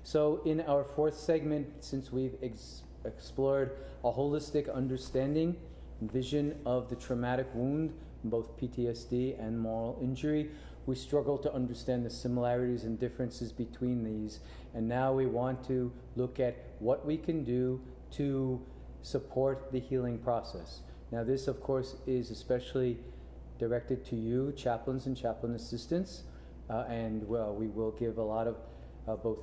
So in our fourth segment, since we've explored a holistic understanding and vision of the traumatic wound, both PTSD and moral injury, we struggle to understand the similarities and differences between these. And now we want to look at what we can do to support the healing process. Now this, of course, is especially directed to you, chaplains and chaplain assistants, and we will give a lot of both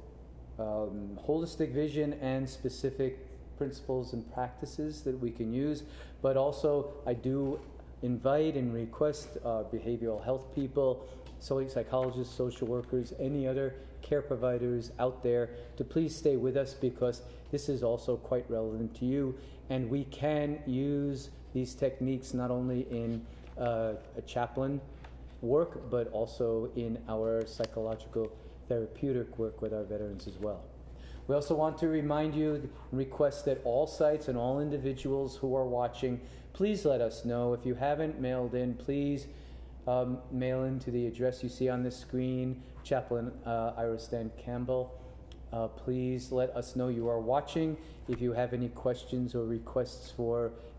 holistic vision and specific principles and practices that we can use. But also, I do invite and request behavioral health people, psychologists, social workers, any other care providers out there to please stay with us, because this is also quite relevant to you, and we can use these techniques not only in a chaplain work, but also in our psychological therapeutic work with our veterans as well. We also want to remind you and request that all sites and all individuals who are watching, please let us know. If you haven't mailed in, please mail in to the address you see on the screen, Chaplain Ira Stan Campbell. Please let us know you are watching. If you have any questions or requests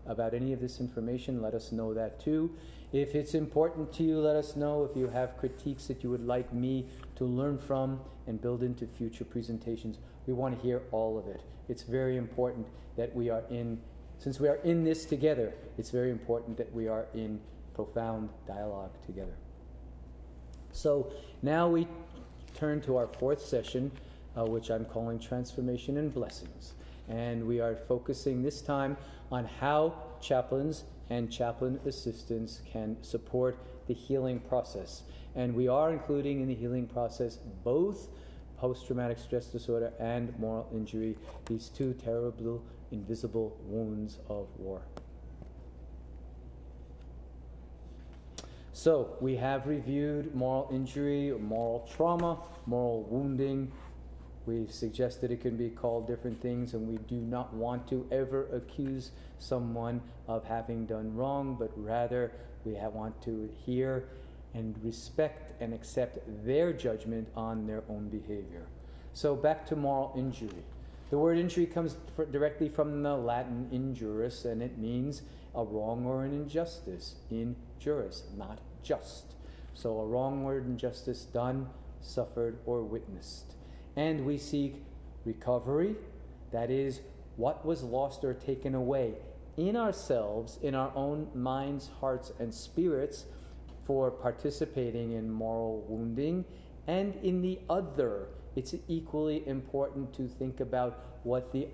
about any of this information, let us know that too. If it's important to you, let us know. If you have critiques that you would like me to learn from and build into future presentations, we want to hear all of it. It's very important that since we are in this together, it's very important that we are in profound dialogue together. So now we turn to our fourth session, which I'm calling Transformation and Blessings. And we are focusing this time on how chaplains and chaplain assistants can support the healing process. And we are including in the healing process both post-traumatic stress disorder and moral injury, these two terrible, invisible wounds of war. So we have reviewed moral injury, moral trauma, moral wounding. We've suggested it can be called different things, and we do not want to ever accuse someone of having done wrong, but rather we want to hear and respect and accept their judgment on their own behavior. So back to moral injury. The word injury comes directly from the Latin injurious, and it means a wrong or an injustice. Injurious, not just. So a wrong or injustice done, suffered, or witnessed. And we seek recovery, that is, what was lost or taken away in ourselves, in our own minds, hearts, and spirits, for participating in moral wounding, and in the other. It's equally important to think about what the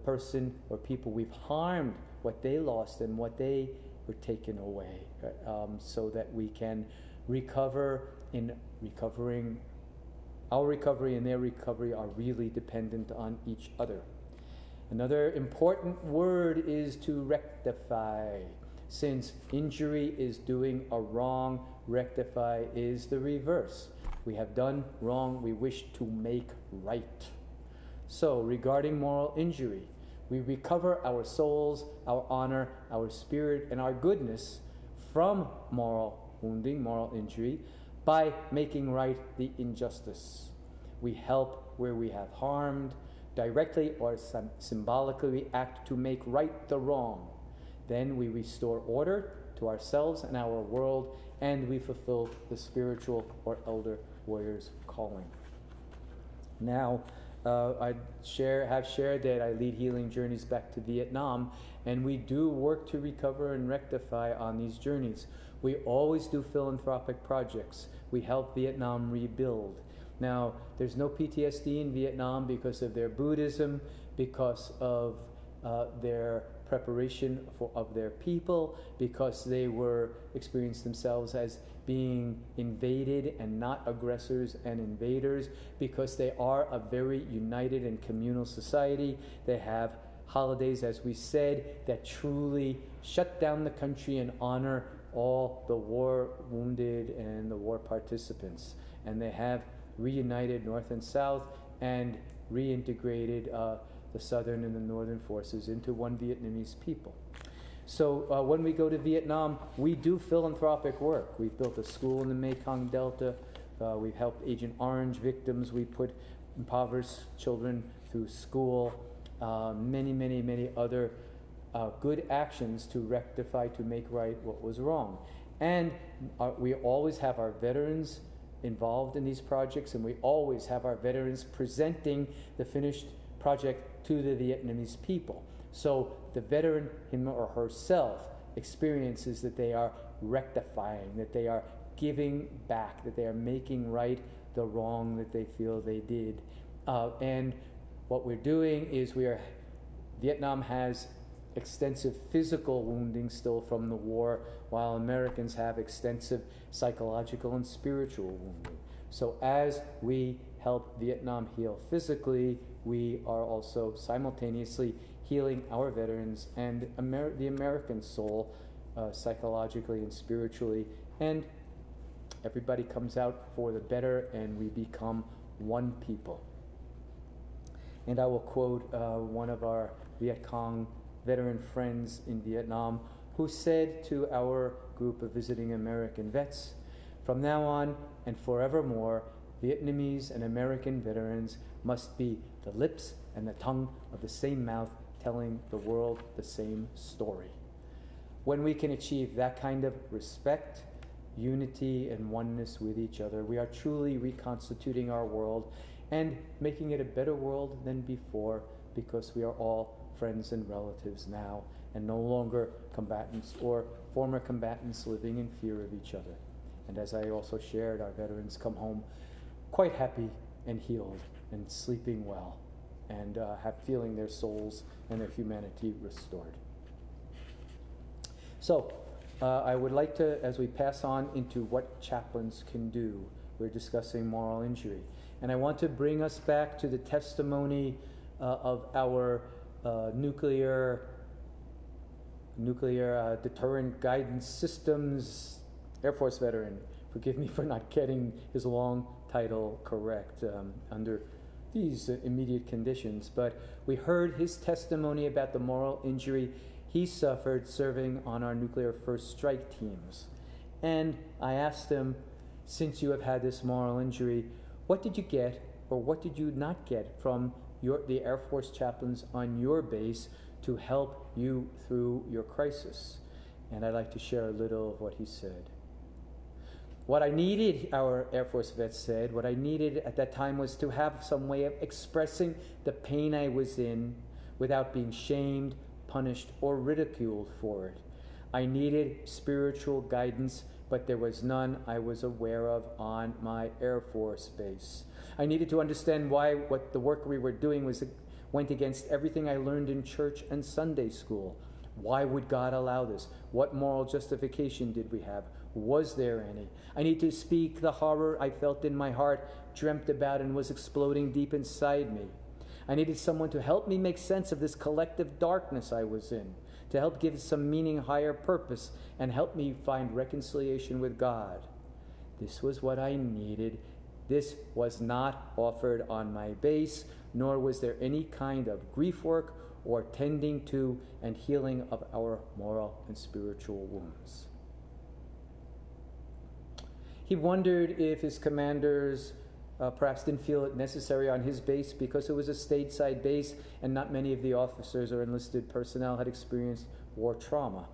person or people we've harmed, what they lost and what they were taken away, so that we can recover. In recovering, our recovery and their recovery are really dependent on each other. Another important word is to rectify. Since injury is doing a wrong, rectify is the reverse. We have done wrong, we wish to make right. So, regarding moral injury, we recover our souls, our honor, our spirit, and our goodness from moral wounding, moral injury, by making right the injustice. We help where we have harmed. Directly or symbolically, we act to make right the wrong. Then we restore order to ourselves and our world, and we fulfill the spiritual or elder warrior's calling. Now, I have shared that I lead healing journeys back to Vietnam, and we do work to recover and rectify on these journeys. We always do philanthropic projects. We help Vietnam rebuild. Now, there's no PTSD in Vietnam because of their Buddhism, because of their preparation of their people, because they experienced themselves as being invaded and not aggressors and invaders, because they are a very united and communal society. They have holidays, as we said, that truly shut down the country and honor all the war wounded and the war participants. And they have reunited North and South and reintegrated the Southern and the Northern forces into one Vietnamese people. So when we go to Vietnam, we do philanthropic work. We've built a school in the Mekong Delta. We've helped Agent Orange victims. We put impoverished children through school. Many other good actions to rectify, to make right what was wrong. And we always have our veterans involved in these projects, and we always have our veterans presenting the finished project to the Vietnamese people. So the veteran, him or herself, experiences that they are rectifying, that they are giving back, that they are making right the wrong that they feel they did. And what we're doing is Vietnam has extensive physical wounding still from the war, while Americans have extensive psychological and spiritual wounding. So as we help Vietnam heal physically, we are also simultaneously healing our veterans and the American soul psychologically and spiritually. And everybody comes out for the better, and we become one people. And I will quote one of our Viet Cong veteran friends in Vietnam, who said to our group of visiting American vets, "From now on and forevermore, Vietnamese and American veterans must be the lips and the tongue of the same mouth, telling the world the same story." When we can achieve that kind of respect, unity, and oneness with each other, we are truly reconstituting our world and making it a better world than before, because we are all friends and relatives now, and no longer combatants or former combatants living in fear of each other. And as I also shared, our veterans come home quite happy and healed and sleeping well, and feeling their souls and their humanity restored. So I would like to, as we pass on into what chaplains can do, we're discussing moral injury. And I want to bring us back to the testimony of our nuclear deterrent guidance systems Air Force veteran. Forgive me for not getting his long title correct under these immediate conditions. But we heard his testimony about the moral injury he suffered serving on our nuclear first strike teams. And I asked him, since you have had this moral injury, what did you get or what did you not get from the Air Force chaplains on your base to help you through your crisis? And I'd like to share a little of what he said. What I needed, our Air Force vet said, what I needed at that time was to have some way of expressing the pain I was in without being shamed, punished, or ridiculed for it. I needed spiritual guidance, but there was none I was aware of on my Air Force base. I needed to understand why what the work we were doing went against everything I learned in church and Sunday school. Why would God allow this? What moral justification did we have? Was there any? I need to speak the horror I felt in my heart, dreamt about, and was exploding deep inside me. I needed someone to help me make sense of this collective darkness I was in, to help give some meaning, higher purpose, and help me find reconciliation with God. This was what I needed. This was not offered on my base, nor was there any kind of grief work or tending to and healing of our moral and spiritual wounds. He wondered if his commanders perhaps didn't feel it necessary on his base because it was a stateside base and not many of the officers or enlisted personnel had experienced war trauma.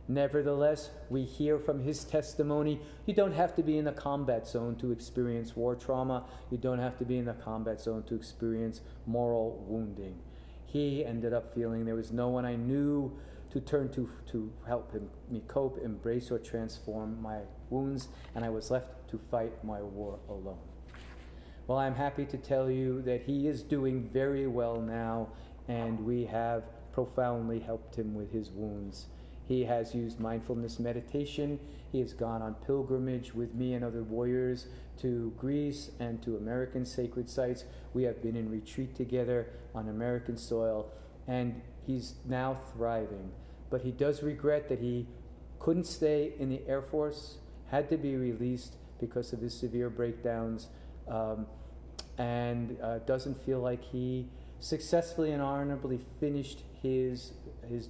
Nevertheless, we hear from his testimony, you don't have to be in the combat zone to experience war trauma. You don't have to be in the combat zone to experience moral wounding. He ended up feeling there was no one I knew to turn to help me cope, embrace, or transform my wounds, and I was left to fight my war alone. Well, I'm happy to tell you that he is doing very well now, and we have profoundly helped him with his wounds. He has used mindfulness meditation. He has gone on pilgrimage with me and other warriors to Greece and to American sacred sites. We have been in retreat together on American soil, and he's now thriving. But he does regret that he couldn't stay in the Air Force, had to be released because of his severe breakdowns, and doesn't feel like he successfully and honorably finished his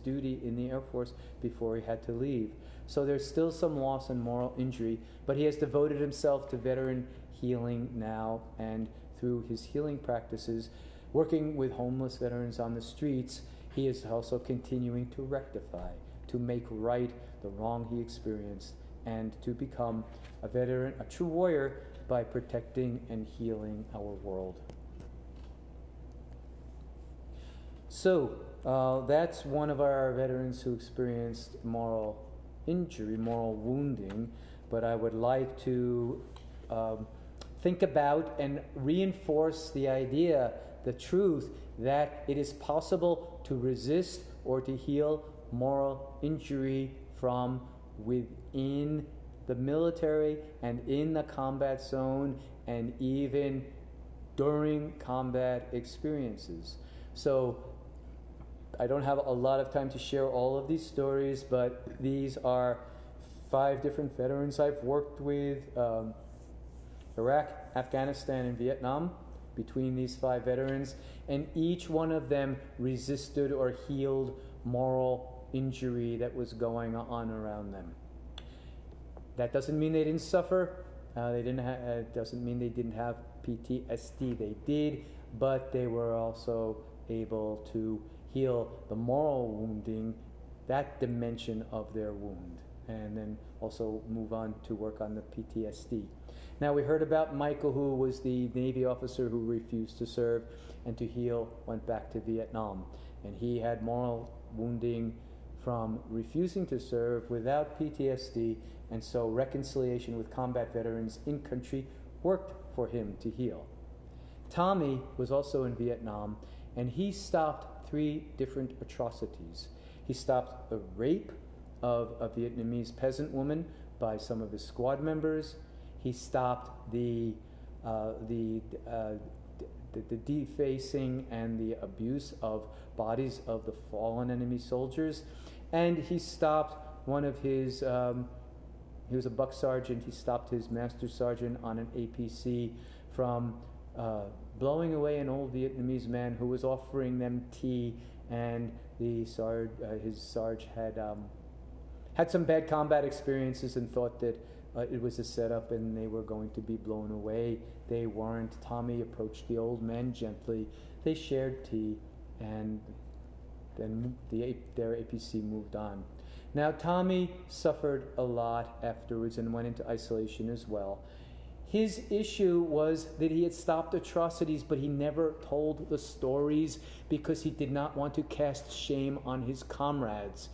duty in the Air Force before he had to leave. So there's still some loss and moral injury, but he has devoted himself to veteran healing now, and through his healing practices, working with homeless veterans on the streets, he is also continuing to rectify, to make right the wrong he experienced, and to become a veteran, a true warrior, by protecting and healing our world. So, that's one of our veterans who experienced moral injury, moral wounding, but I would like to think about and reinforce the idea, the truth, that it is possible to resist or to heal moral injury from within the military and in the combat zone and even during combat experiences. So I don't have a lot of time to share all of these stories, but these are 5 different veterans I've worked with, Iraq, Afghanistan, and Vietnam, between these 5 veterans, and each one of them resisted or healed moral injury that was going on around them. That doesn't mean they didn't suffer. It doesn't mean they didn't have PTSD. They did, but they were also able to heal the moral wounding, that dimension of their wound, and then also move on to work on the PTSD. Now, we heard about Michael, who was the Navy officer who refused to serve and to heal went back to Vietnam. And he had moral wounding from refusing to serve without PTSD, and so reconciliation with combat veterans in country worked for him to heal. Tommy was also in Vietnam, and he stopped 3 different atrocities. He stopped a rape of a Vietnamese peasant woman by some of his squad members. He stopped the defacing and the abuse of bodies of the fallen enemy soldiers, and he stopped one of his. He was a buck sergeant. He stopped his master sergeant on an APC from blowing away an old Vietnamese man who was offering them tea, and his sarge had some bad combat experiences and thought that it was a setup and they were going to be blown away. They weren't. Tommy approached the old man gently. They shared tea, and then their APC moved on. Now, Tommy suffered a lot afterwards and went into isolation as well. His issue was that he had stopped atrocities, but he never told the stories because he did not want to cast shame on his comrades.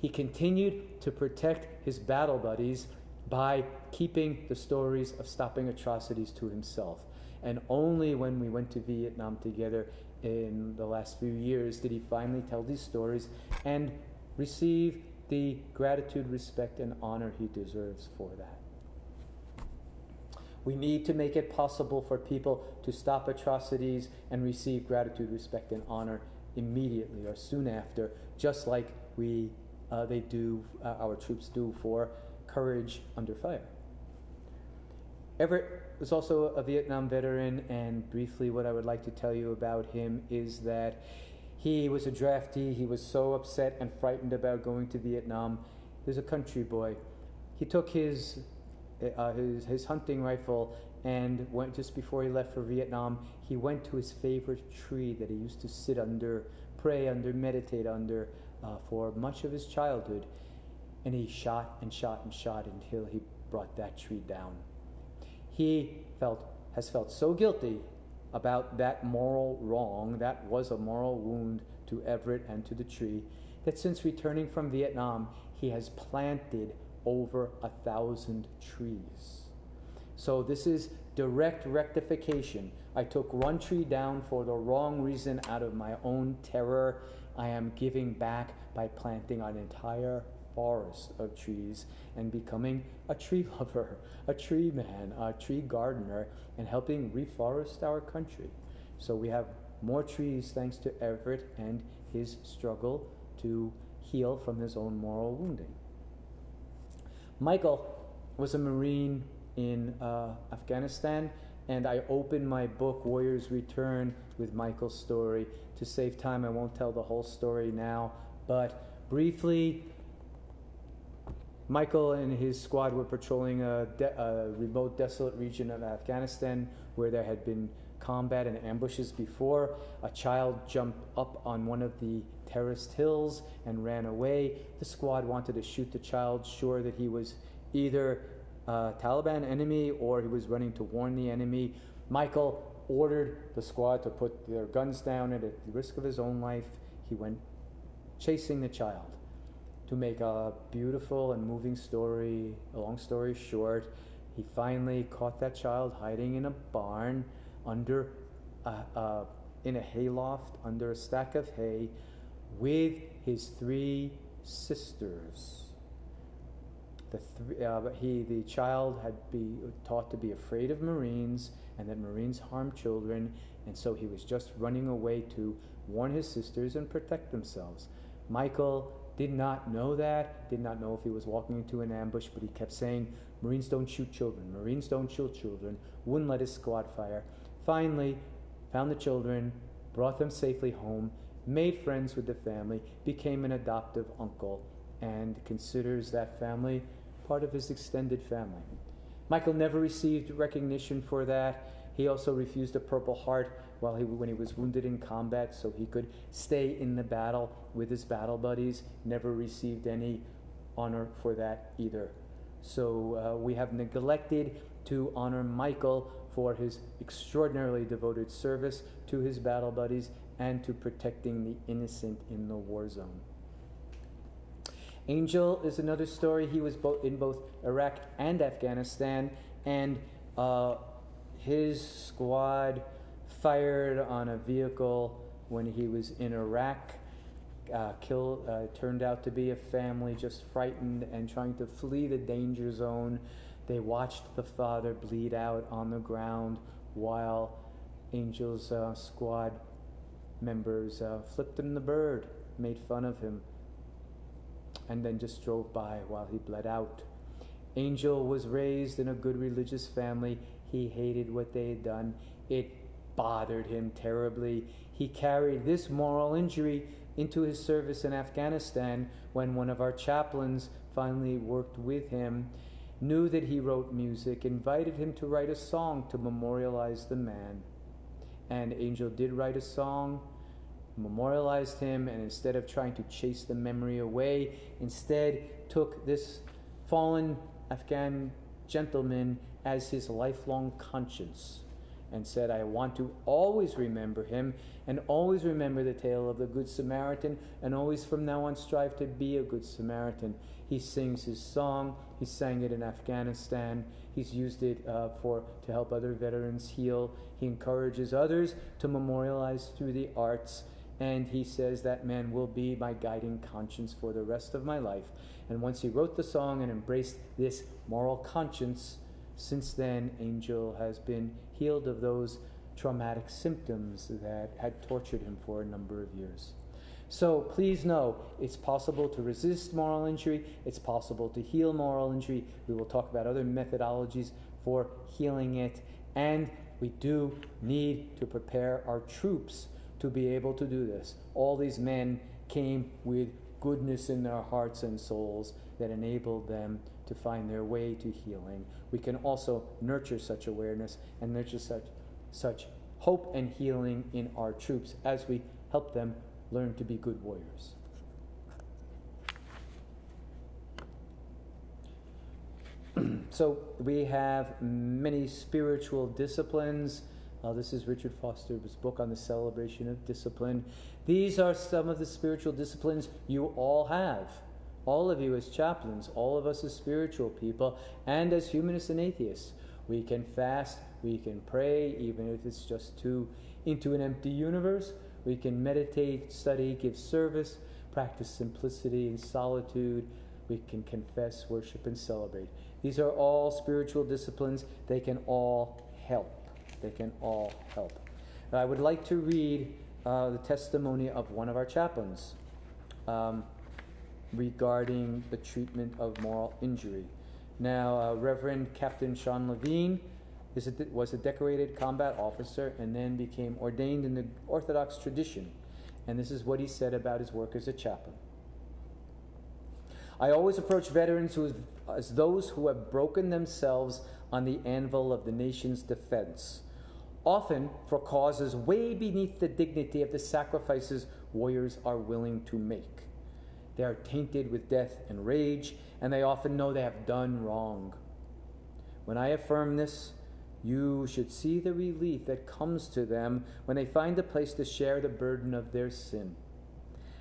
He continued to protect his battle buddies by keeping the stories of stopping atrocities to himself. And only when we went to Vietnam together in the last few years did he finally tell these stories and receive the gratitude, respect, and honor he deserves for that. We need to make it possible for people to stop atrocities and receive gratitude, respect, and honor immediately or soon after, just like our troops do for courage under fire. Everett was also a Vietnam veteran, and briefly what I would like to tell you about him is that he was a draftee. He was so upset and frightened about going to Vietnam. He was a country boy. He took his hunting rifle and went, just before he left for Vietnam, he went to his favorite tree that he used to sit under, pray under, meditate under for much of his childhood. And he shot and shot and shot until he brought that tree down. He has felt so guilty about that moral wrong, that was a moral wound to Everett and to the tree, that since returning from Vietnam, he has planted over 1,000 trees. So this is direct rectification. I took one tree down for the wrong reason out of my own terror. I am giving back by planting an entire forest of trees and becoming a tree lover, a tree man, a tree gardener, and helping reforest our country. So we have more trees thanks to Everett and his struggle to heal from his own moral wounding. Michael was a Marine in Afghanistan, and I opened my book, Warrior's Return, with Michael's story. To save time, I won't tell the whole story now, but briefly, Michael and his squad were patrolling a remote, desolate region of Afghanistan where there had been combat and ambushes before. A child jumped up on one of the terraced hills and ran away. The squad wanted to shoot the child, sure that he was either a Taliban enemy or he was running to warn the enemy. Michael ordered the squad to put their guns down, and at the risk of his own life, he went chasing the child. To make a beautiful and moving story, a long story short, he finally caught that child hiding in a barn under in a hayloft under a stack of hay with his 3 sisters. The child had been taught to be afraid of Marines and that Marines harm children, and so he was just running away to warn his sisters and protect themselves. Michael did not know that, did not know if he was walking into an ambush, but he kept saying, Marines don't shoot children, Marines don't shoot children, wouldn't let his squad fire. Finally, found the children, brought them safely home, made friends with the family, became an adoptive uncle, and considers that family part of his extended family. Michael never received recognition for that. He also refused a Purple Heart when he was wounded in combat, so he could stay in the battle with his battle buddies. Never received any honor for that either. So we have neglected to honor Michael for his extraordinarily devoted service to his battle buddies and to protecting the innocent in the war zone. Angel is another story. He was in both Iraq and Afghanistan, and his squad fired on a vehicle when he was in Iraq. Turned out to be a family just frightened and trying to flee the danger zone. They watched the father bleed out on the ground while Angel's squad members flipped him the bird, made fun of him, and then just drove by while he bled out. Angel was raised in a good religious family. He hated what they had done. It bothered him terribly. He carried this moral injury into his service in Afghanistan when one of our chaplains finally worked with him, knew that he wrote music, invited him to write a song to memorialize the man. And Angel did write a song, memorialized him, and instead of trying to chase the memory away, instead took this fallen Afghan gentleman as his lifelong conscience and said, I want to always remember him and always remember the tale of the Good Samaritan and always from now on strive to be a Good Samaritan. He sings his song. He sang it in Afghanistan. He's used it to help other veterans heal. He encourages others to memorialize through the arts. And he says that man will be my guiding conscience for the rest of my life. And once he wrote the song and embraced this moral conscience, since then, Angel has been healed of those traumatic symptoms that had tortured him for a number of years. So please know, it's possible to resist moral injury. It's possible to heal moral injury. We will talk about other methodologies for healing it. And we do need to prepare our troops to be able to do this. All these men came with goodness in their hearts and souls that enabled them to find their way to healing. We can also nurture such awareness and nurture such hope and healing in our troops as we help them learn to be good warriors. So we have many spiritual disciplines. This is Richard Foster's book on the celebration of discipline. These are some of the spiritual disciplines you all have. All of you as chaplains, all of us as spiritual people, and as humanists and atheists. We can fast, we can pray, even if it's just into an empty universe. We can meditate, study, give service, practice simplicity and solitude. We can confess, worship, and celebrate. These are all spiritual disciplines. They can all help. They can all help. I would like to read the testimony of one of our chaplains regarding the treatment of moral injury. Now, Reverend Captain Sean Levine was a decorated combat officer and then became ordained in the Orthodox tradition. And this is what he said about his work as a chaplain. I always approach veterans as those who have broken themselves on the anvil of the nation's defense, often for causes way beneath the dignity of the sacrifices warriors are willing to make. They are tainted with death and rage, and they often know they have done wrong. When I affirm this, you should see the relief that comes to them when they find a place to share the burden of their sin.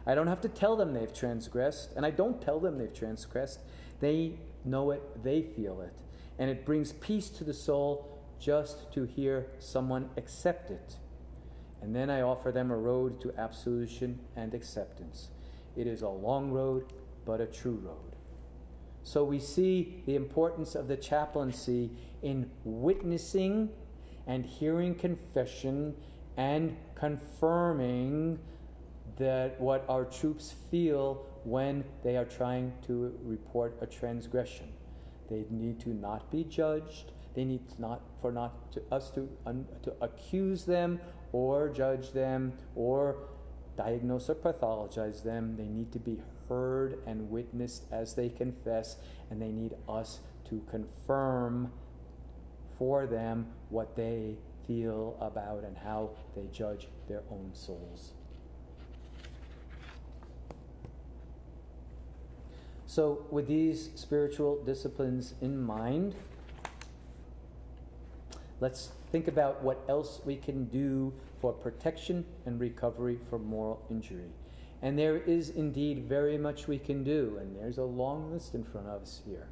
I don't have to tell them they've transgressed, and I don't tell them they've transgressed. They know it, they feel it, and it brings peace to the soul just to hear someone accept it. And then I offer them a road to absolution and acceptance. It is a long road, but a true road. So we see the importance of the chaplaincy in witnessing and hearing confession and confirming that what our troops feel when they are trying to report a transgression. They need to not be judged. They need us to accuse them or judge them or diagnose or pathologize them. They need to be heard and witnessed as they confess, and they need us to confirm for them what they feel about and how they judge their own souls. So with these spiritual disciplines in mind, let's think about what else we can do for protection and recovery from moral injury. And there is indeed very much we can do, and there's a long list in front of us here.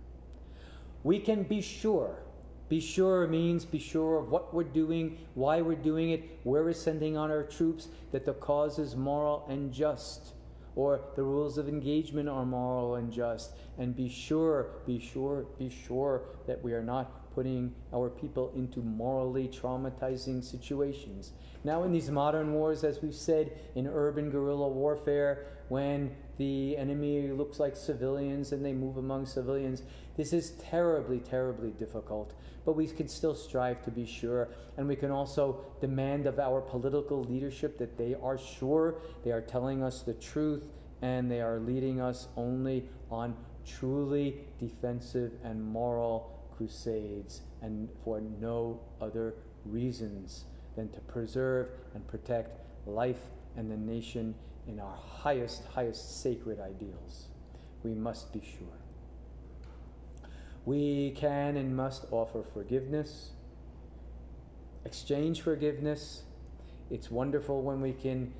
We can be sure. Be sure means be sure of what we're doing, why we're doing it, where we're sending on our troops, that the cause is moral and just, or the rules of engagement are moral and just. And be sure that we are not putting our people into morally traumatizing situations. Now in these modern wars, as we've said, in urban guerrilla warfare, when the enemy looks like civilians and they move among civilians, this is terribly, terribly difficult. But we can still strive to be sure, and we can also demand of our political leadership that they are sure, they are telling us the truth, and they are leading us only on truly defensive and moral crusades, and for no other reasons than to preserve and protect life and the nation in our highest sacred ideals. We must be sure. We can and must offer forgiveness, exchange forgiveness. It's wonderful when we can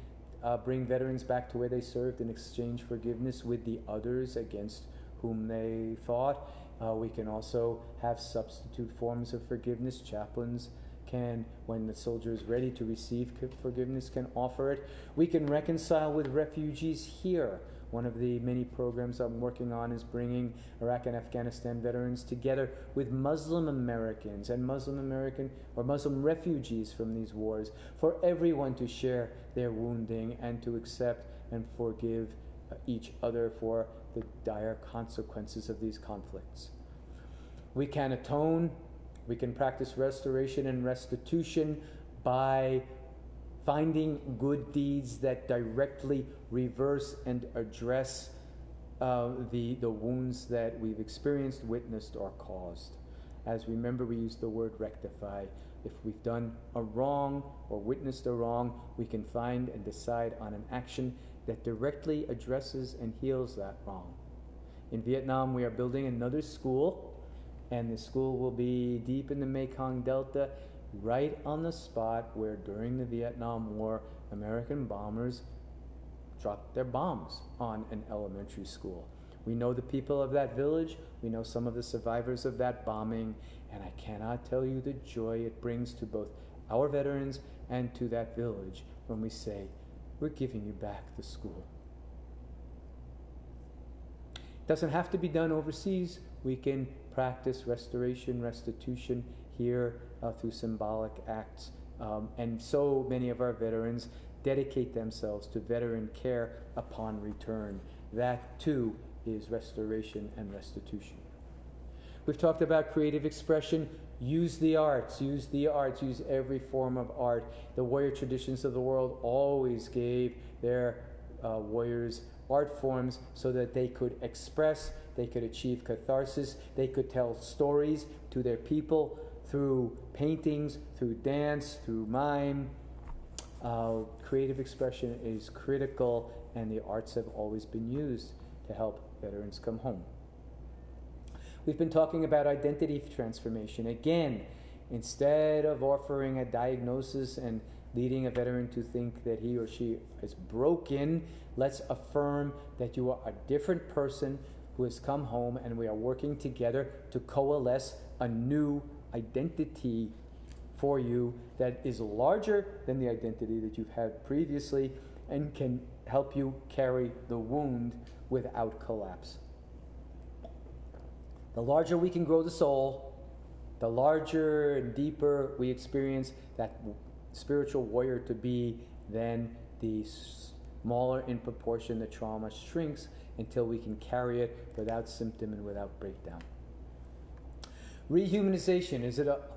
bring veterans back to where they served and exchange forgiveness with the others against whom they fought. We can also have substitute forms of forgiveness. Chaplains can, when the soldier is ready to receive forgiveness, can offer it. We can reconcile with refugees here. One of the many programs I'm working on is bringing Iraq and Afghanistan veterans together with Muslim Americans and Muslim refugees from these wars, for everyone to share their wounding and to accept and forgive each other for the dire consequences of these conflicts. We can atone. We can practice restoration and restitution by finding good deeds that directly reverse and address the wounds that we've experienced, witnessed, or caused. As remember, we use the word rectify. If we've done a wrong or witnessed a wrong, we can find and decide on an action that directly addresses and heals that wrong. In Vietnam, we are building another school, and the school will be deep in the Mekong Delta, right on the spot where during the Vietnam War, American bombers dropped their bombs on an elementary school. We know the people of that village. We know some of the survivors of that bombing, and I cannot tell you the joy it brings to both our veterans and to that village when we say, we're giving you back the school. It doesn't have to be done overseas. We can practice restoration, restitution here through symbolic acts. And so many of our veterans dedicate themselves to veteran care upon return. That too is restoration and restitution. We've talked about creative expression. Use the arts, use every form of art. The warrior traditions of the world always gave their warriors art forms so that they could express, they could achieve catharsis, they could tell stories to their people through paintings, through dance, through mime. Creative expression is critical, and the arts have always been used to help veterans come home. We've been talking about identity transformation. Again, instead of offering a diagnosis and leading a veteran to think that he or she is broken, let's affirm that you are a different person who has come home, and we are working together to coalesce a new identity for you that is larger than the identity that you've had previously and can help you carry the wound without collapse. The larger we can grow the soul, the larger and deeper we experience that spiritual warrior to be, then the smaller in proportion the trauma shrinks until we can carry it without symptom and without breakdown. Rehumanization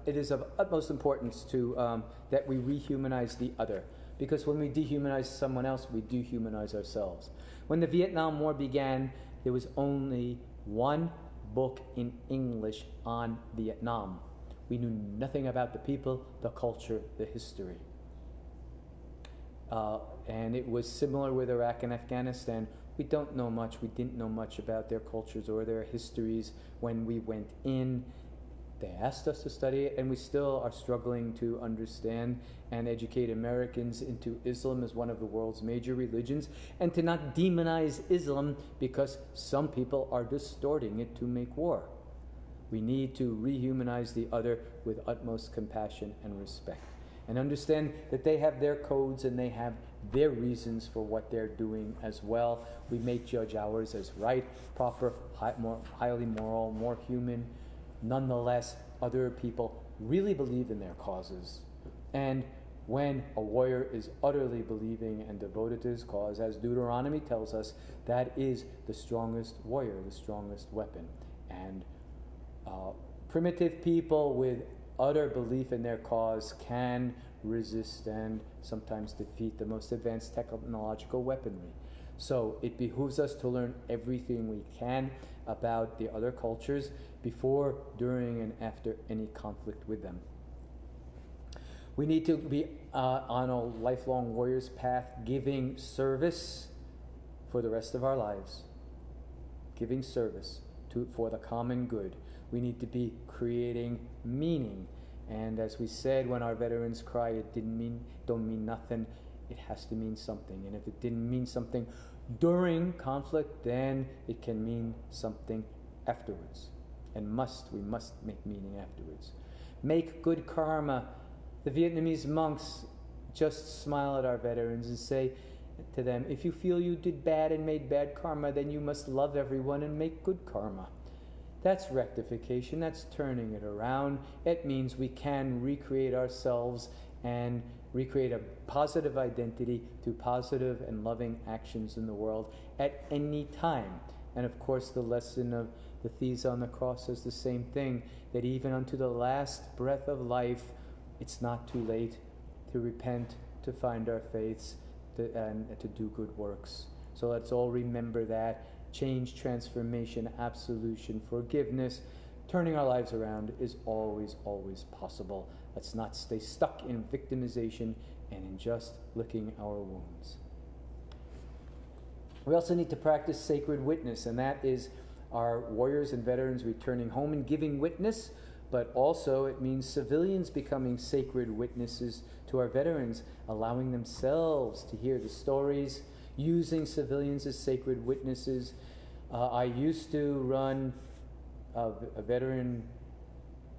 it is of utmost importance to that we rehumanize the other, because when we dehumanize someone else, we dehumanize ourselves. When the Vietnam War began, there was only one book in English on Vietnam. We knew nothing about the people, the culture, the history. And it was similar with Iraq and Afghanistan. We don't know much. We didn't know much about their cultures or their histories when we went in. They asked us to study it, and we still are struggling to understand and educate Americans into Islam as one of the world's major religions, and to not demonize Islam because some people are distorting it to make war. We need to rehumanize the other with utmost compassion and respect, and understand that they have their codes and they have their reasons for what they're doing as well. We may judge ours as right, proper, more highly moral, more human. Nonetheless, other people really believe in their causes. And when a warrior is utterly believing and devoted to his cause, as Deuteronomy tells us, that is the strongest warrior, the strongest weapon. And primitive people with utter belief in their cause can resist and sometimes defeat the most advanced technological weaponry. So it behooves us to learn everything we can about the other cultures before, during, and after any conflict with them. We need to be on a lifelong warrior's path, giving service for the rest of our lives. Giving service for the common good. We need to be creating meaning. And as we said, when our veterans cry, it don't mean nothing. It has to mean something. And if it didn't mean something during conflict, then it can mean something afterwards. And we must make meaning afterwards. Make good karma. The Vietnamese monks just smile at our veterans and say to them, if you feel you did bad and made bad karma, then you must love everyone and make good karma. That's rectification. That's turning it around. It means we can recreate ourselves and recreate a positive identity through positive and loving actions in the world at any time. And of course, the lesson of the thieves on the cross is the same thing, that even unto the last breath of life, it's not too late to repent, to find our faiths, and to do good works. So let's all remember that. Change, transformation, absolution, forgiveness, turning our lives around is always, always possible. Let's not stay stuck in victimization and in just licking our wounds. We also need to practice sacred witness, and that is our warriors and veterans returning home and giving witness, but also it means civilians becoming sacred witnesses to our veterans, allowing themselves to hear the stories, using civilians as sacred witnesses. I used to run a veteran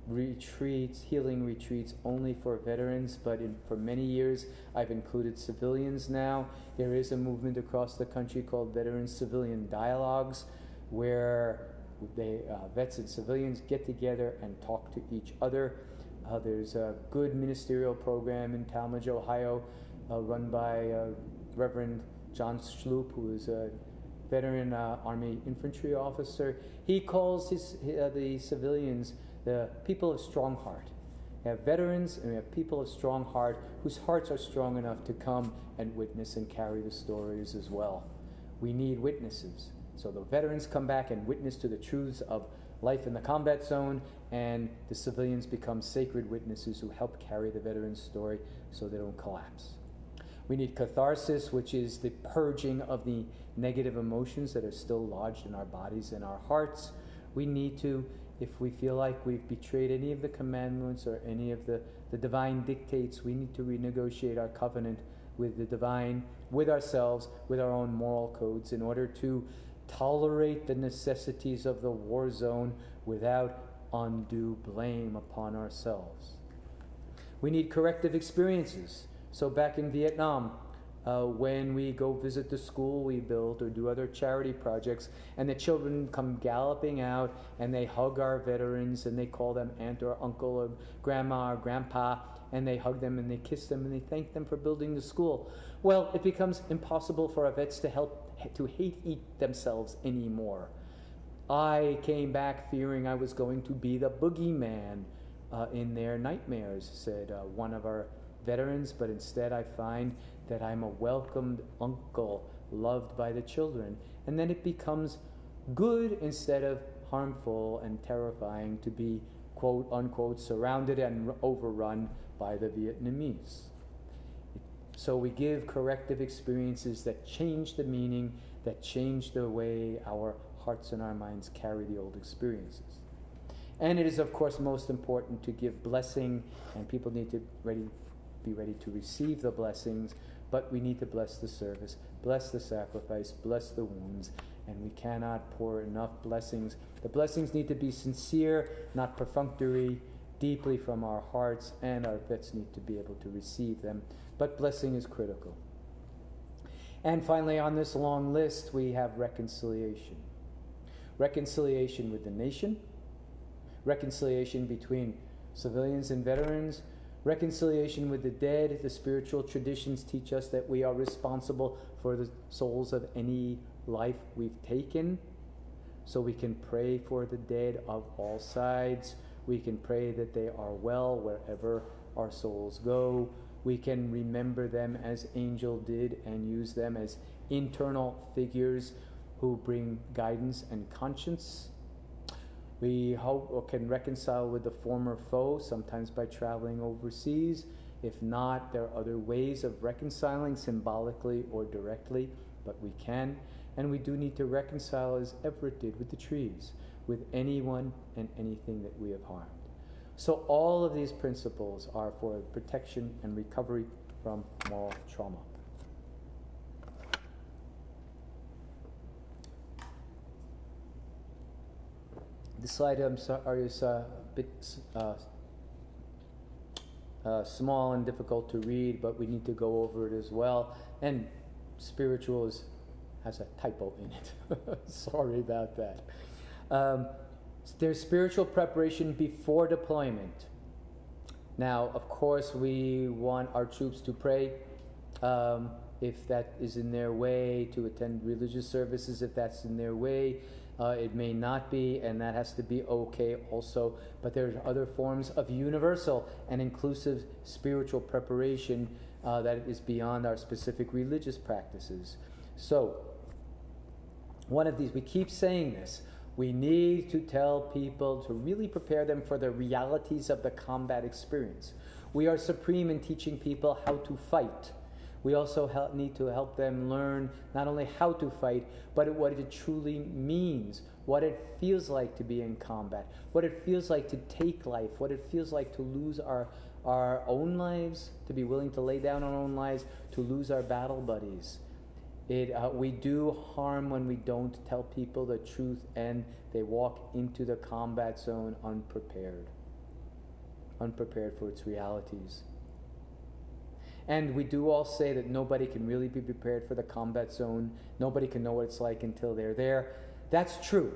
retreats, healing retreats only for veterans, but for many years I've included civilians now. There is a movement across the country called Veteran Civilian Dialogues, where vets and civilians get together and talk to each other. There's a good ministerial program in Talmadge, Ohio, run by Reverend John Schloop, who is a veteran Army infantry officer. He calls the civilians the people of strong heart. We have veterans and we have people of strong heart whose hearts are strong enough to come and witness and carry the stories as well. We need witnesses. So the veterans come back and witness to the truths of life in the combat zone, and the civilians become sacred witnesses who help carry the veterans' story so they don't collapse. We need catharsis, which is the purging of the negative emotions that are still lodged in our bodies and our hearts. We need to, if we feel like we've betrayed any of the commandments or any of the divine dictates, we need to renegotiate our covenant with the divine, with ourselves, with our own moral codes, in order to tolerate the necessities of the war zone without undue blame upon ourselves. We need corrective experiences. So back in Vietnam, when we go visit the school we built or do other charity projects, and the children come galloping out and they hug our veterans and they call them aunt or uncle or grandma or grandpa, and they hug them and they kiss them and they thank them for building the school. Well, it becomes impossible for our vets to hate themselves anymore. I came back fearing I was going to be the boogeyman in their nightmares, said one of our veterans, but instead I find that I'm a welcomed uncle, loved by the children. And then it becomes good instead of harmful and terrifying to be, quote unquote, surrounded and overrun by the Vietnamese. So we give corrective experiences that change the meaning, that change the way our hearts and our minds carry the old experiences. And it is, of course, most important to give blessing, and people need to be ready to receive the blessings, but we need to bless the service, bless the sacrifice, bless the wounds, and we cannot pour enough blessings. The blessings need to be sincere, not perfunctory, deeply from our hearts, and our vets need to be able to receive them. But blessing is critical. And finally, on this long list, we have reconciliation. Reconciliation with the nation, reconciliation between civilians and veterans, reconciliation with the dead. The spiritual traditions teach us that we are responsible for the souls of any life we've taken. So we can pray for the dead of all sides. We can pray that they are well wherever our souls go. We can remember them as Angel did and use them as internal figures who bring guidance and conscience. We hope or can reconcile with the former foe, sometimes by traveling overseas. If not, there are other ways of reconciling, symbolically or directly, but we can. And we do need to reconcile, as Everett did with the trees, with anyone and anything that we have harmed. So all of these principles are for protection and recovery from moral trauma. This slide is a bit small and difficult to read, but we need to go over it as well. And spiritual has a typo in it. Sorry about that. There's spiritual preparation before deployment. Now, of course, we want our troops to pray if that is in their way, to attend religious services if that's in their way. It may not be, and that has to be okay also. But there's other forms of universal and inclusive spiritual preparation that is beyond our specific religious practices. So, one of these, we keep saying this, we need to tell people to really prepare them for the realities of the combat experience. We are supreme in teaching people how to fight. We also need to help them learn not only how to fight, but what it truly means, what it feels like to be in combat, what it feels like to take life, what it feels like to lose our own lives, to be willing to lay down our own lives, to lose our battle buddies. We do harm when we don't tell people the truth and they walk into the combat zone unprepared for its realities. And we do all say that nobody can really be prepared for the combat zone. Nobody can know what it's like until they're there. That's true.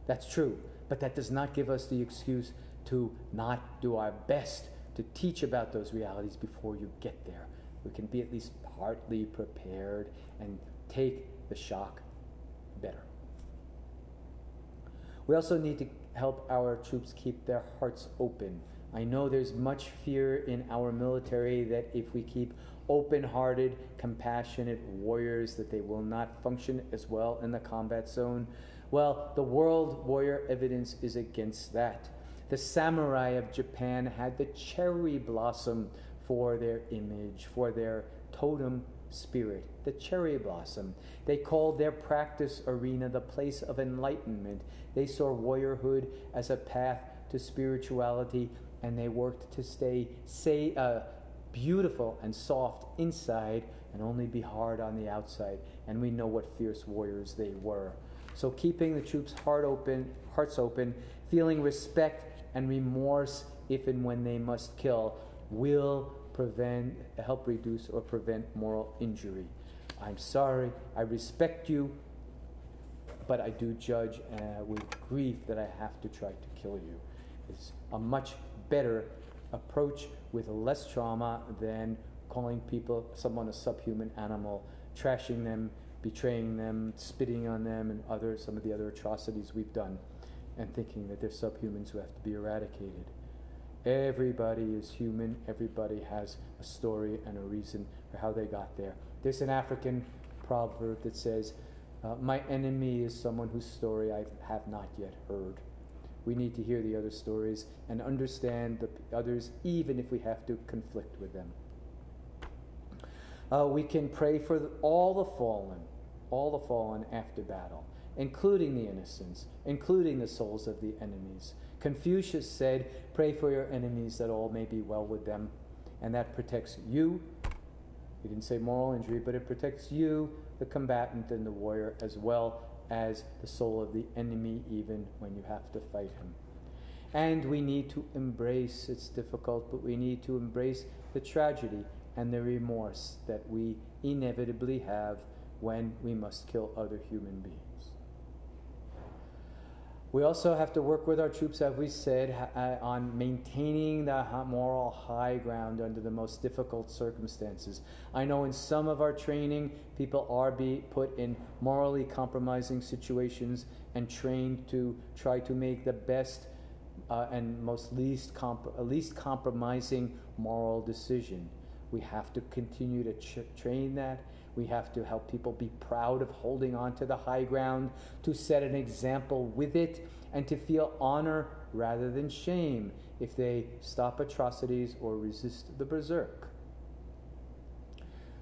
That's true. But that does not give us the excuse to not do our best to teach about those realities before you get there. We can be at least partly prepared and take the shock better. We also need to help our troops keep their hearts open I know there's much fear in our military that if we keep open-hearted, compassionate warriors, that they will not function as well in the combat zone. Well, the world warrior evidence is against that. The samurai of Japan had the cherry blossom for their image, for their totem spirit, the cherry blossom. They called their practice arena the place of enlightenment. They saw warriorhood as a path to spirituality, and they worked to stay beautiful and soft inside and only be hard on the outside. And we know what fierce warriors they were. So keeping the troops' hearts open, feeling respect and remorse if and when they must kill, will help reduce or prevent moral injury. I'm sorry, I respect you, but I do judge with grief that I have to try to kill you. It's a much better approach with less trauma than calling someone a subhuman animal, trashing them, betraying them, spitting on them, and some of the other atrocities we've done, and thinking that they're subhumans who have to be eradicated. Everybody is human. Everybody has a story and a reason for how they got there. There's an African proverb that says, my enemy is someone whose story I have not yet heard. We need to hear the other stories and understand the others, even if we have to conflict with them. We can pray for all the fallen after battle, including the innocents, including the souls of the enemies. Confucius said, pray for your enemies that all may be well with them. And that protects you. He didn't say moral injury, but it protects you, the combatant and the warrior, as well as the soul of the enemy, even when you have to fight him. And we need to embrace, it's difficult, but we need to embrace the tragedy and the remorse that we inevitably have when we must kill other human beings. We also have to work with our troops, as we said, on maintaining the moral high ground under the most difficult circumstances. I know in some of our training, people are being put in morally compromising situations and trained to try to make the best and least compromising moral decision. We have to continue to train that. We have to help people be proud of holding on to the high ground, to set an example with it, and to feel honor rather than shame if they stop atrocities or resist the berserk.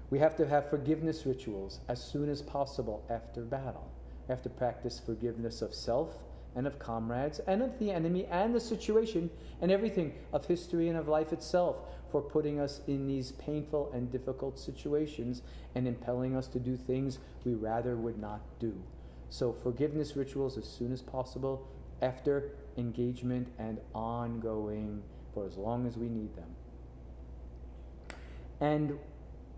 We have to have forgiveness rituals as soon as possible after battle. We have to practice forgiveness of self and of comrades and of the enemy and the situation and everything of history and of life itself for putting us in these painful and difficult situations and impelling us to do things we rather would not do. So forgiveness rituals as soon as possible, after engagement, and ongoing for as long as we need them. And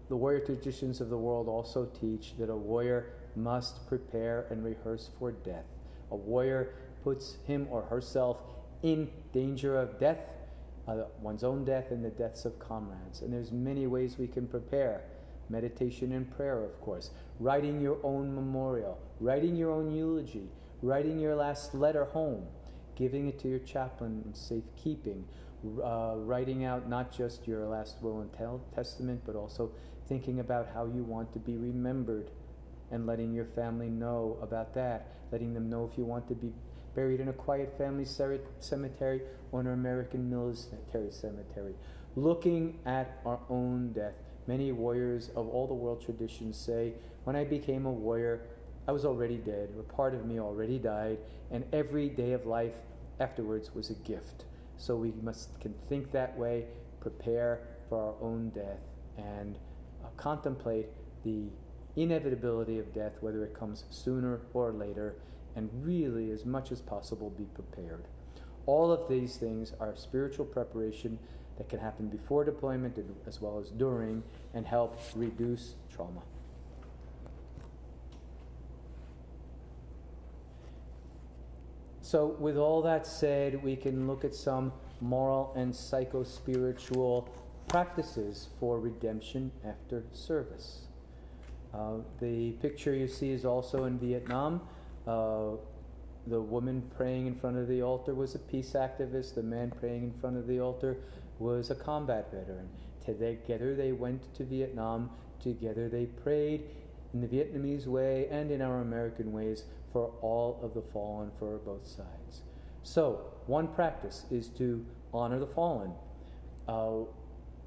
the warrior traditions of the world also teach that a warrior must prepare and rehearse for death. A warrior puts him or herself in danger of death, one's own death and the deaths of comrades. And there's many ways we can prepare. Meditation and prayer, of course. Writing your own memorial. Writing your own eulogy. Writing your last letter home. Giving it to your chaplain in safekeeping. Writing out not just your last will and testament, but also thinking about how you want to be remembered and letting your family know about that. Letting them know if you want to be buried in a quiet family cemetery or an American military cemetery. Looking at our own death. Many warriors of all the world traditions say, when I became a warrior, I was already dead, or part of me already died, and every day of life afterwards was a gift. So we can think that way, prepare for our own death, and contemplate the inevitability of death, whether it comes sooner or later, and really, as much as possible, be prepared. All of these things are spiritual preparation that can happen before deployment as well as during, and help reduce trauma. So with all that said, we can look at some moral and psycho-spiritual practices for redemption after service. The picture you see is also in Vietnam. the woman praying in front of the altar was a peace activist. The man praying in front of the altar was a combat veteran. Together they went to Vietnam. Together they prayed in the Vietnamese way and in our American ways for all of the fallen, for both sides. So, one practice is to honor the fallen.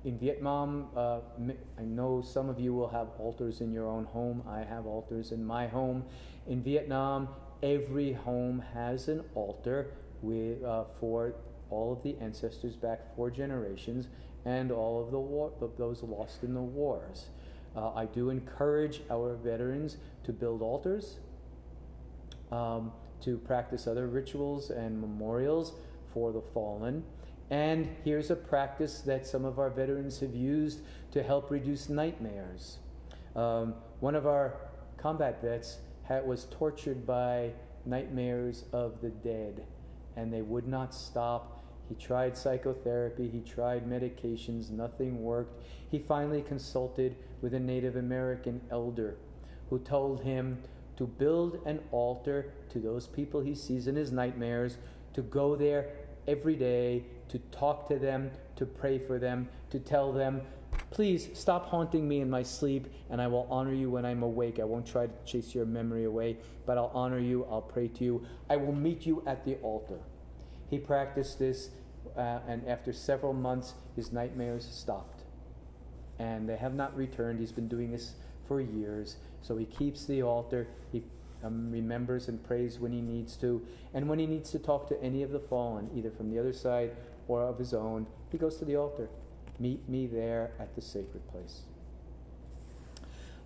In Vietnam, I know some of you will have altars in your own home. I have altars in my home. In Vietnam, every home has an altar for all of the ancestors back 4 generations and all of those lost in the wars. I do encourage our veterans to build altars, to practice other rituals and memorials for the fallen. And here's a practice that some of our veterans have used to help reduce nightmares. One of our combat vets was tortured by nightmares of the dead, and they would not stop. He tried psychotherapy, he tried medications, nothing worked. He finally consulted with a Native American elder who told him to build an altar to those people he sees in his nightmares, to go there every day, to talk to them, to pray for them, to tell them, please stop haunting me in my sleep, and I will honor you when I'm awake. I won't try to chase your memory away, but I'll honor you, I'll pray to you. I will meet you at the altar. He practiced this, and after several months, his nightmares stopped. And they have not returned. He's been doing this for years. So he keeps the altar. He remembers and prays when he needs to. And when he needs to talk to any of the fallen, either from the other side or of his own, he goes to the altar. Meet me there at the sacred place.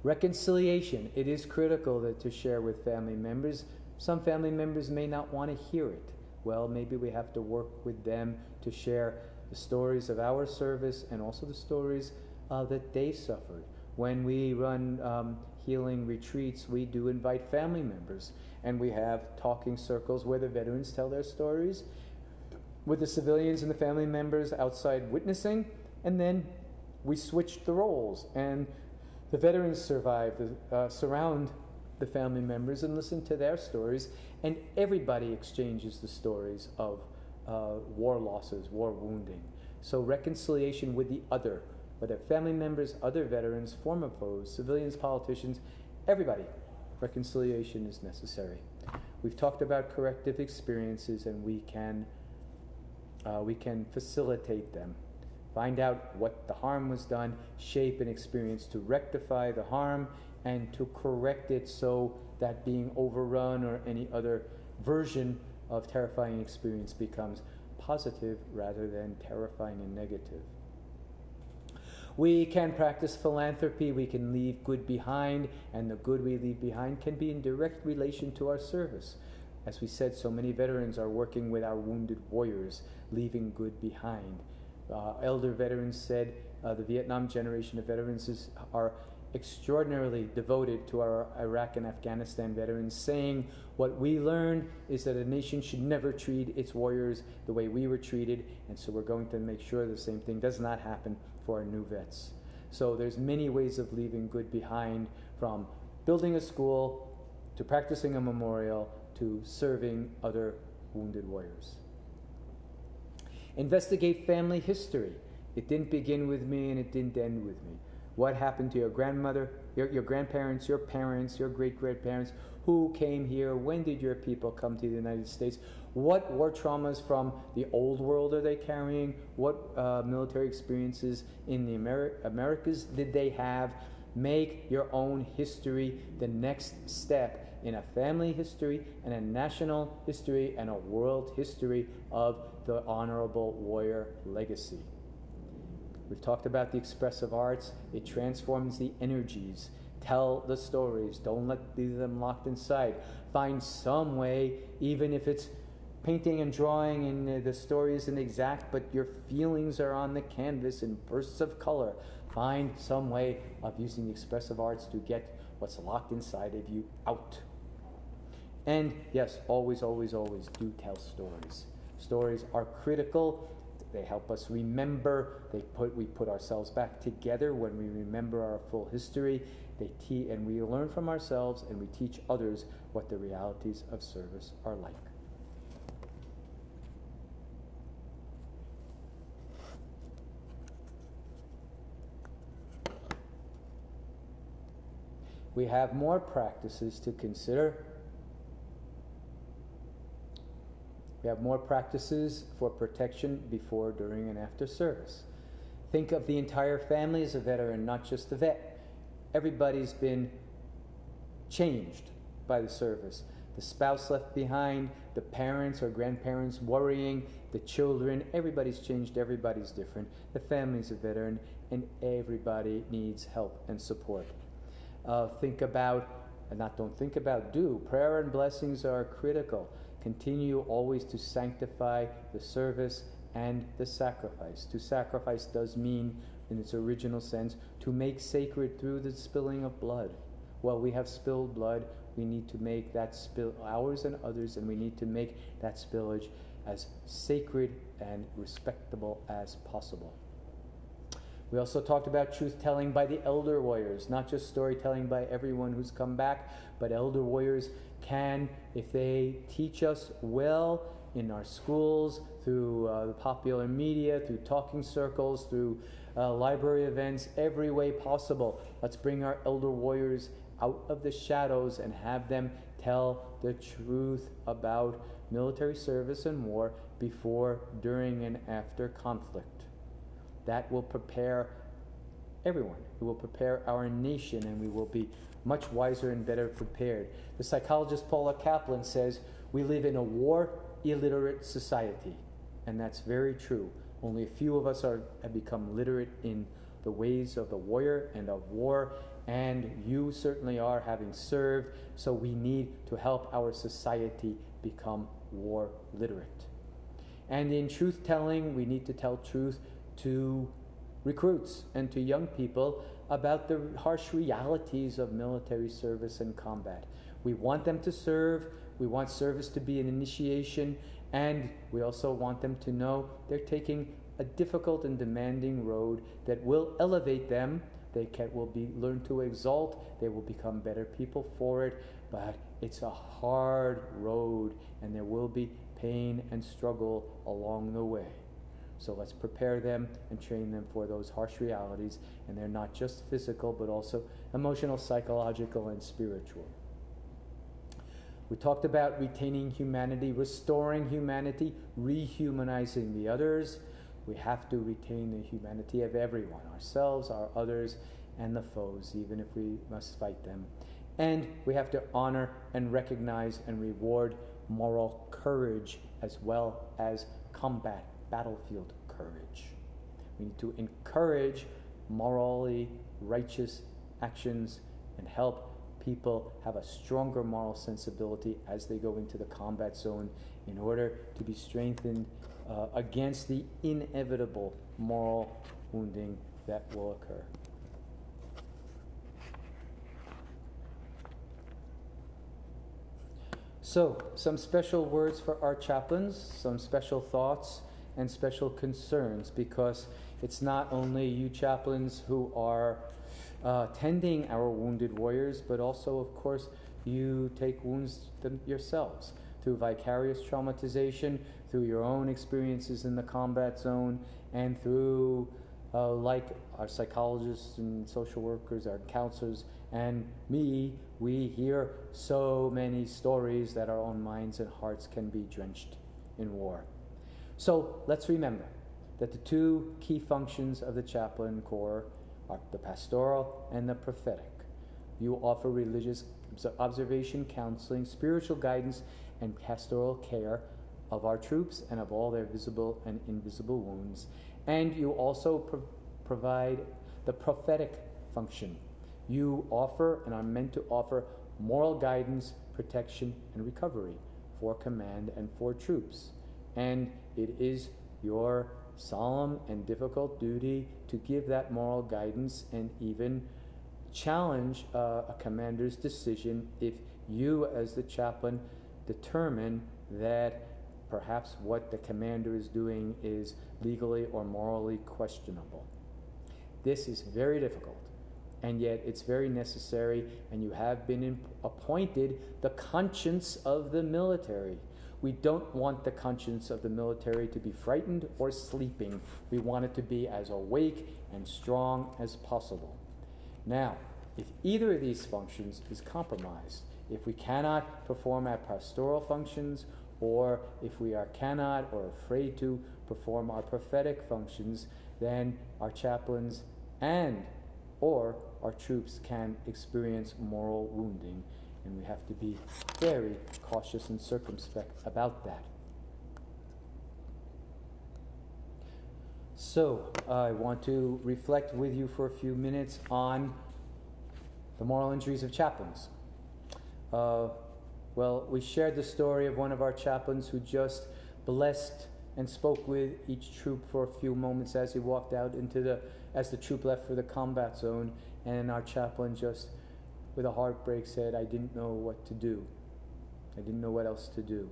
Reconciliation. It is critical to share with family members. Some family members may not want to hear it. Well, maybe we have to work with them to share the stories of our service and also the stories that they suffered. When we run healing retreats, we do invite family members, and we have talking circles where the veterans tell their stories, with the civilians and the family members outside witnessing, and then we switch the roles, and the veterans surround the family members and listen to their stories, and everybody exchanges the stories of war losses, war wounding. So reconciliation with the other, whether family members, other veterans, former foes, civilians, politicians, everybody, reconciliation is necessary. We've talked about corrective experiences, and we can facilitate them. Find out what the harm was done, shape an experience to rectify the harm, and to correct it so that being overrun or any other version of terrifying experience becomes positive rather than terrifying and negative. We can practice philanthropy, we can leave good behind, and the good we leave behind can be in direct relation to our service. As we said, so many veterans are working with our wounded warriors, leaving good behind. Elder veterans said the Vietnam generation of veterans are extraordinarily devoted to our Iraq and Afghanistan veterans, saying what we learned is that a nation should never treat its warriors the way we were treated, and so we're going to make sure the same thing does not happen for our new vets. So there's many ways of leaving good behind, from building a school to practicing a memorial to serving other wounded warriors. Investigate family history. It didn't begin with me and it didn't end with me. What happened to your grandmother, your grandparents, your parents, your great-grandparents? Who came here? When did your people come to the United States? What war traumas from the old world are they carrying? What military experiences in the Americas did they have? Make your own history the next step in a family history and a national history and a world history of the honorable warrior legacy. We've talked about the expressive arts. It transforms the energies. Tell the stories. Don't leave them locked inside. Find some way, even if it's painting and drawing and the story isn't exact, but your feelings are on the canvas in bursts of color. Find some way of using the expressive arts to get what's locked inside of you out. And yes, always, always, always do tell stories. Stories are critical. They help us remember. We put ourselves back together when we remember our full history. And we learn from ourselves, and we teach others what the realities of service are like. We have more practices to consider. We have more practices for protection before, during, and after service. Think of the entire family as a veteran, not just the vet. Everybody's been changed by the service. The spouse left behind, the parents or grandparents worrying, the children, everybody's changed, everybody's different. The family's a veteran, and everybody needs help and support. Do. Prayer and blessings are critical. Continue always to sanctify the service and the sacrifice. To sacrifice does mean, in its original sense, to make sacred through the spilling of blood. Well, we have spilled blood. We need to make that spill, ours and others, and we need to make that spillage as sacred and respectable as possible. We also talked about truth-telling by the elder warriors, not just storytelling by everyone who's come back, but elder warriors can, if they teach us well in our schools, through the popular media, through talking circles, through library events, every way possible. Let's bring our elder warriors out of the shadows and have them tell the truth about military service and war before, during, and after conflict. That will prepare everyone. It will prepare our nation, and we will be much wiser and better prepared. The psychologist Paula Chaplain says we live in a war-illiterate society, and that's very true. Only a few of us have become literate in the ways of the warrior and of war, and you certainly are, having served, so we need to help our society become war literate. And in truth-telling, we need to tell truth to recruits and to young people about the harsh realities of military service and combat. We want them to serve, we want service to be an initiation, and we also want them to know they're taking a difficult and demanding road that will elevate them. They will be learn to exalt, they will become better people for it, but it's a hard road, and there will be pain and struggle along the way. So let's prepare them and train them for those harsh realities, and they're not just physical, but also emotional, psychological, and spiritual. We talked about retaining humanity, restoring humanity, rehumanizing the others. We have to retain the humanity of everyone, ourselves, our others, and the foes, even if we must fight them. And we have to honor and recognize and reward moral courage as well as combat, battlefield courage. We need to encourage morally righteous actions and help people have a stronger moral sensibility as they go into the combat zone in order to be strengthened against the inevitable moral wounding that will occur. So, some special words for our chaplains, some special thoughts and special concerns, because it's not only you chaplains who are tending our wounded warriors, but also, of course, you take wounds yourselves through vicarious traumatization, through your own experiences in the combat zone, and through, like our psychologists and social workers, our counselors, and me, we hear so many stories that our own minds and hearts can be drenched in war. So let's remember that the two key functions of the chaplain corps are the pastoral and the prophetic. You offer religious observation, counseling, spiritual guidance, and pastoral care of our troops and of all their visible and invisible wounds. And you also provide the prophetic function. You offer and are meant to offer moral guidance, protection, and recovery for command and for troops. And it is your solemn and difficult duty to give that moral guidance and even challenge a commander's decision if you, as the chaplain, determine that perhaps what the commander is doing is legally or morally questionable. This is very difficult, and yet it's very necessary, and you have been appointed the conscience of the military. We don't want the conscience of the military to be frightened or sleeping. We want it to be as awake and strong as possible. Now, if either of these functions is compromised, if we cannot perform our pastoral functions, or if we cannot or afraid to perform our prophetic functions, then our chaplains or our troops can experience moral wounding, and we have to be very cautious and circumspect about that. So, I want to reflect with you for a few minutes on the moral injuries of chaplains. Well, we shared the story of one of our chaplains who just blessed and spoke with each troop for a few moments as he walked out as the troop left for the combat zone, and our chaplain just, with a heartbreak, said, "I didn't know what to do. I didn't know what else to do."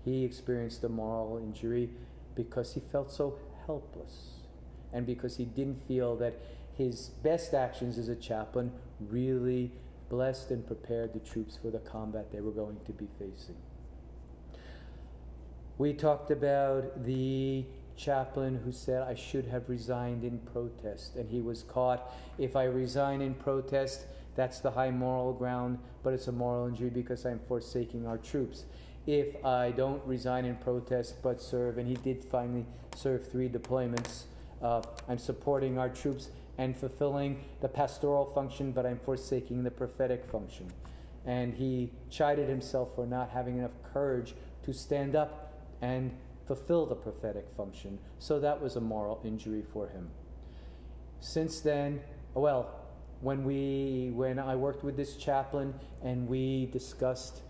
He experienced a moral injury because he felt so helpless, and because he didn't feel that his best actions as a chaplain really blessed and prepared the troops for the combat they were going to be facing. We talked about the chaplain who said, "I should have resigned in protest," and he was caught. If I resign in protest, that's the high moral ground, but it's a moral injury because I'm forsaking our troops. If I don't resign in protest but serve, and he did finally serve 3 deployments, I'm supporting our troops and fulfilling the pastoral function, but I'm forsaking the prophetic function. And he chided himself for not having enough courage to stand up and fulfill the prophetic function. So that was a moral injury for him. Since then, when I worked with this chaplain and we discussed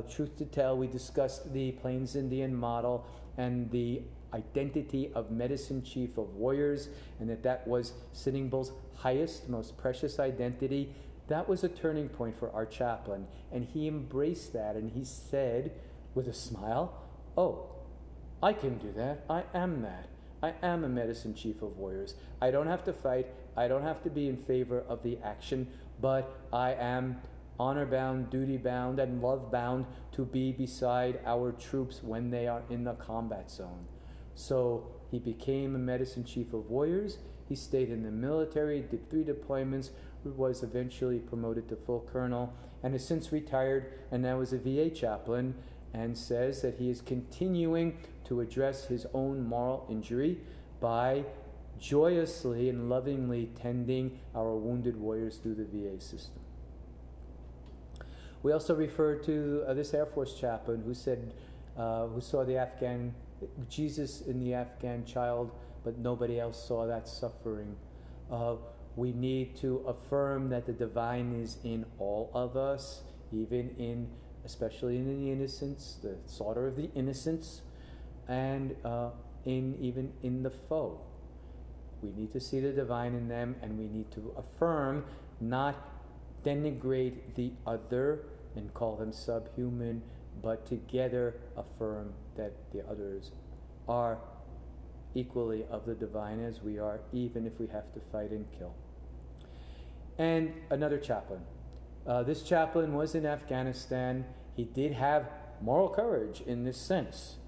truth to tell, we discussed the Plains Indian model and the identity of medicine chief of warriors, and that was Sitting Bull's highest, most precious identity. That was a turning point for our chaplain, and he embraced that, and he said with a smile, "Oh, I can do that. I am that. I am a medicine chief of warriors. I don't have to fight. I don't have to be in favor of the action, but I am honor-bound, duty-bound, and love-bound to be beside our troops when they are in the combat zone." So he became a medicine chief of warriors. He stayed in the military, did 3 deployments, was eventually promoted to full colonel, and has since retired and now is a VA chaplain, and says that he is continuing to address his own moral injury by joyously and lovingly tending our wounded warriors through the VA system. We also referred to this Air Force chaplain who said, who saw Jesus in the Afghan child, but nobody else saw that suffering. We need to affirm that the divine is in all of us, especially in the innocents, the slaughter of the innocents, and even in the foe. We need to see the divine in them, and we need to affirm, not denigrate the other and call them subhuman, but together affirm that the others are equally of the divine as we are, even if we have to fight and kill. And another chaplain. This chaplain was in Afghanistan. He did have moral courage in this sense.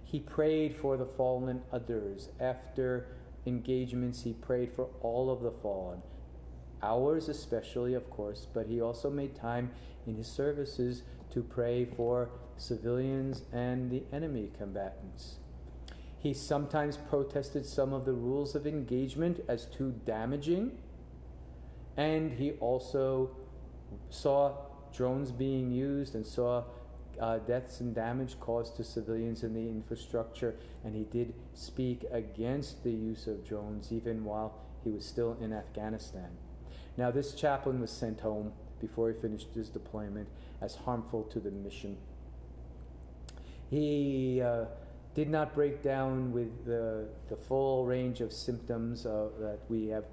He prayed for the fallen others. After engagements, he prayed for all of the fallen. Ours especially, of course, but he also made time in his services to pray for civilians and the enemy combatants. He sometimes protested some of the rules of engagement as too damaging, and he also saw drones being used and saw deaths and damage caused to civilians in the infrastructure, and he did speak against the use of drones even while he was still in Afghanistan. Now, this chaplain was sent home before he finished his deployment as harmful to the mission. He did not break down with the full range of symptoms that we have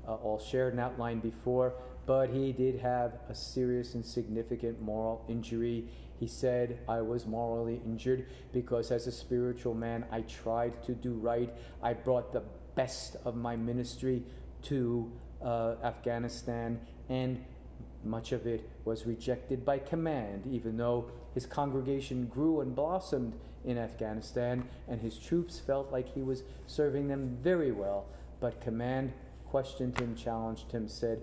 all shared and outlined before, but he did have a serious and significant moral injury. He said, I was morally injured because as a spiritual man, I tried to do right. I brought the best of my ministry to Afghanistan, and much of it was rejected by command, even though his congregation grew and blossomed in Afghanistan, and his troops felt like he was serving them very well. But command questioned him, challenged him, said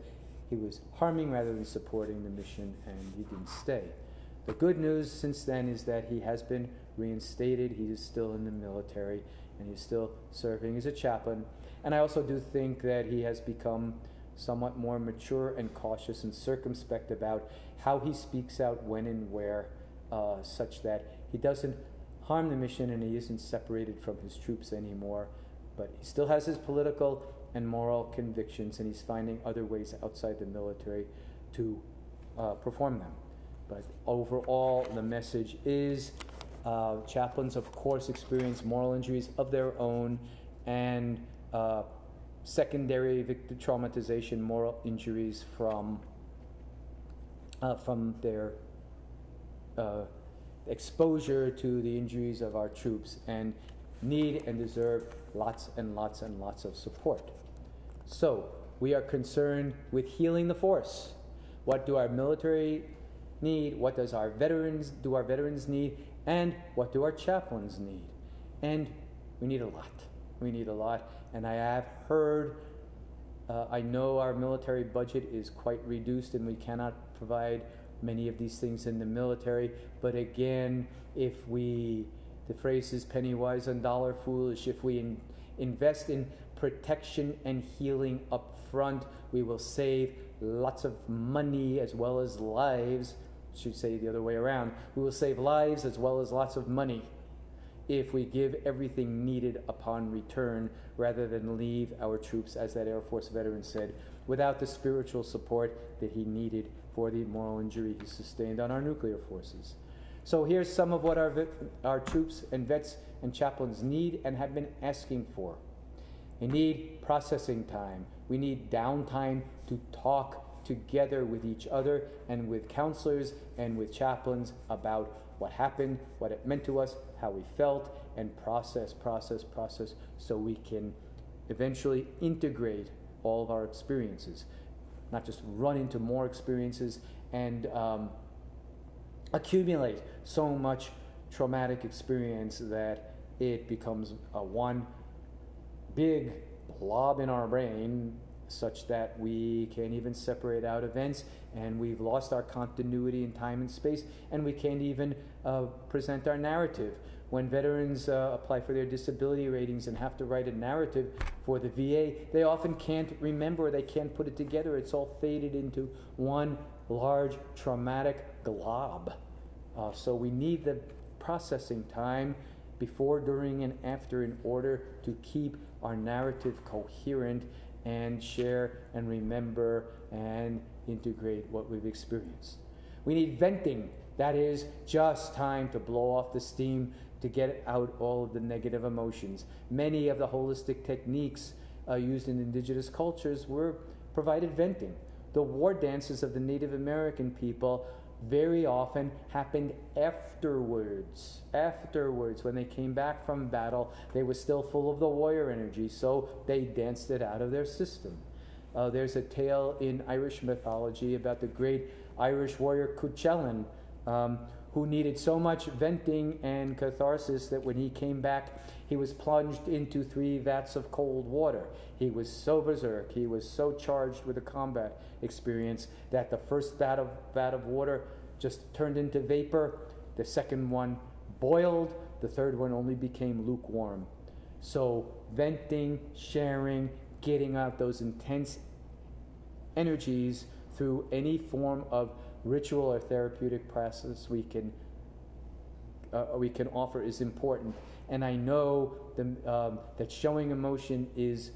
he was harming rather than supporting the mission, and he didn't stay. The good news since then is that he has been reinstated. He is still in the military, and he's still serving as a chaplain. And I also do think that he has become somewhat more mature and cautious and circumspect about how he speaks out when and where, such that he doesn't harm the mission and he isn't separated from his troops anymore. But he still has his political and moral convictions, and he's finding other ways outside the military to perform them. But overall, the message is chaplains, of course, experience moral injuries of their own, and secondary traumatization, moral injuries from their exposure to the injuries of our troops, and need and deserve lots and lots and lots of support. So we are concerned with healing the force. What do our military need? What does our veterans need? And what do our chaplains need? And we need a lot. We need a lot. And I have heard, I know our military budget is quite reduced and we cannot provide many of these things in the military. But again, the phrase is penny wise and dollar foolish. If we invest in protection and healing up front, we will save lots of money as well as lives. I should say the other way around. We will save lives as well as lots of money if we give everything needed upon return, rather than leave our troops, as that Air Force veteran said, without the spiritual support that he needed for the moral injury he sustained on our nuclear forces. So here's some of what our troops and vets and chaplains need and have been asking for. We need processing time. We need downtime to talk together with each other and with counselors and with chaplains about what happened, what it meant to us, how we felt, and process, so we can eventually integrate all of our experiences, not just run into more experiences and accumulate so much traumatic experience that it becomes one big blob in our brain, such that we can't even separate out events, and we've lost our continuity in time and space, and we can't even present our narrative. When veterans apply for their disability ratings and have to write a narrative for the VA, they often can't remember, they can't put it together. It's all faded into one large traumatic glob. So we need the processing time before, during, and after in order to keep our narrative coherent and share and remember and integrate what we've experienced. We need venting. That is just time to blow off the steam, to get out all of the negative emotions. Many of the holistic techniques used in indigenous cultures were provided venting. The war dances of the Native American people very often happened afterwards. When they came back from battle, they were still full of the warrior energy, so they danced it out of their system. There's a tale in Irish mythology about the great Irish warrior Chaplain, who needed so much venting and catharsis that when he came back, he was plunged into 3 vats of cold water. He was so berserk, he was so charged with a combat experience that the first vat of water just turned into vapor, the second one boiled, the third one only became lukewarm. So venting, sharing, getting out those intense energies through any form of ritual or therapeutic process we can offer is important. And I know that showing emotion is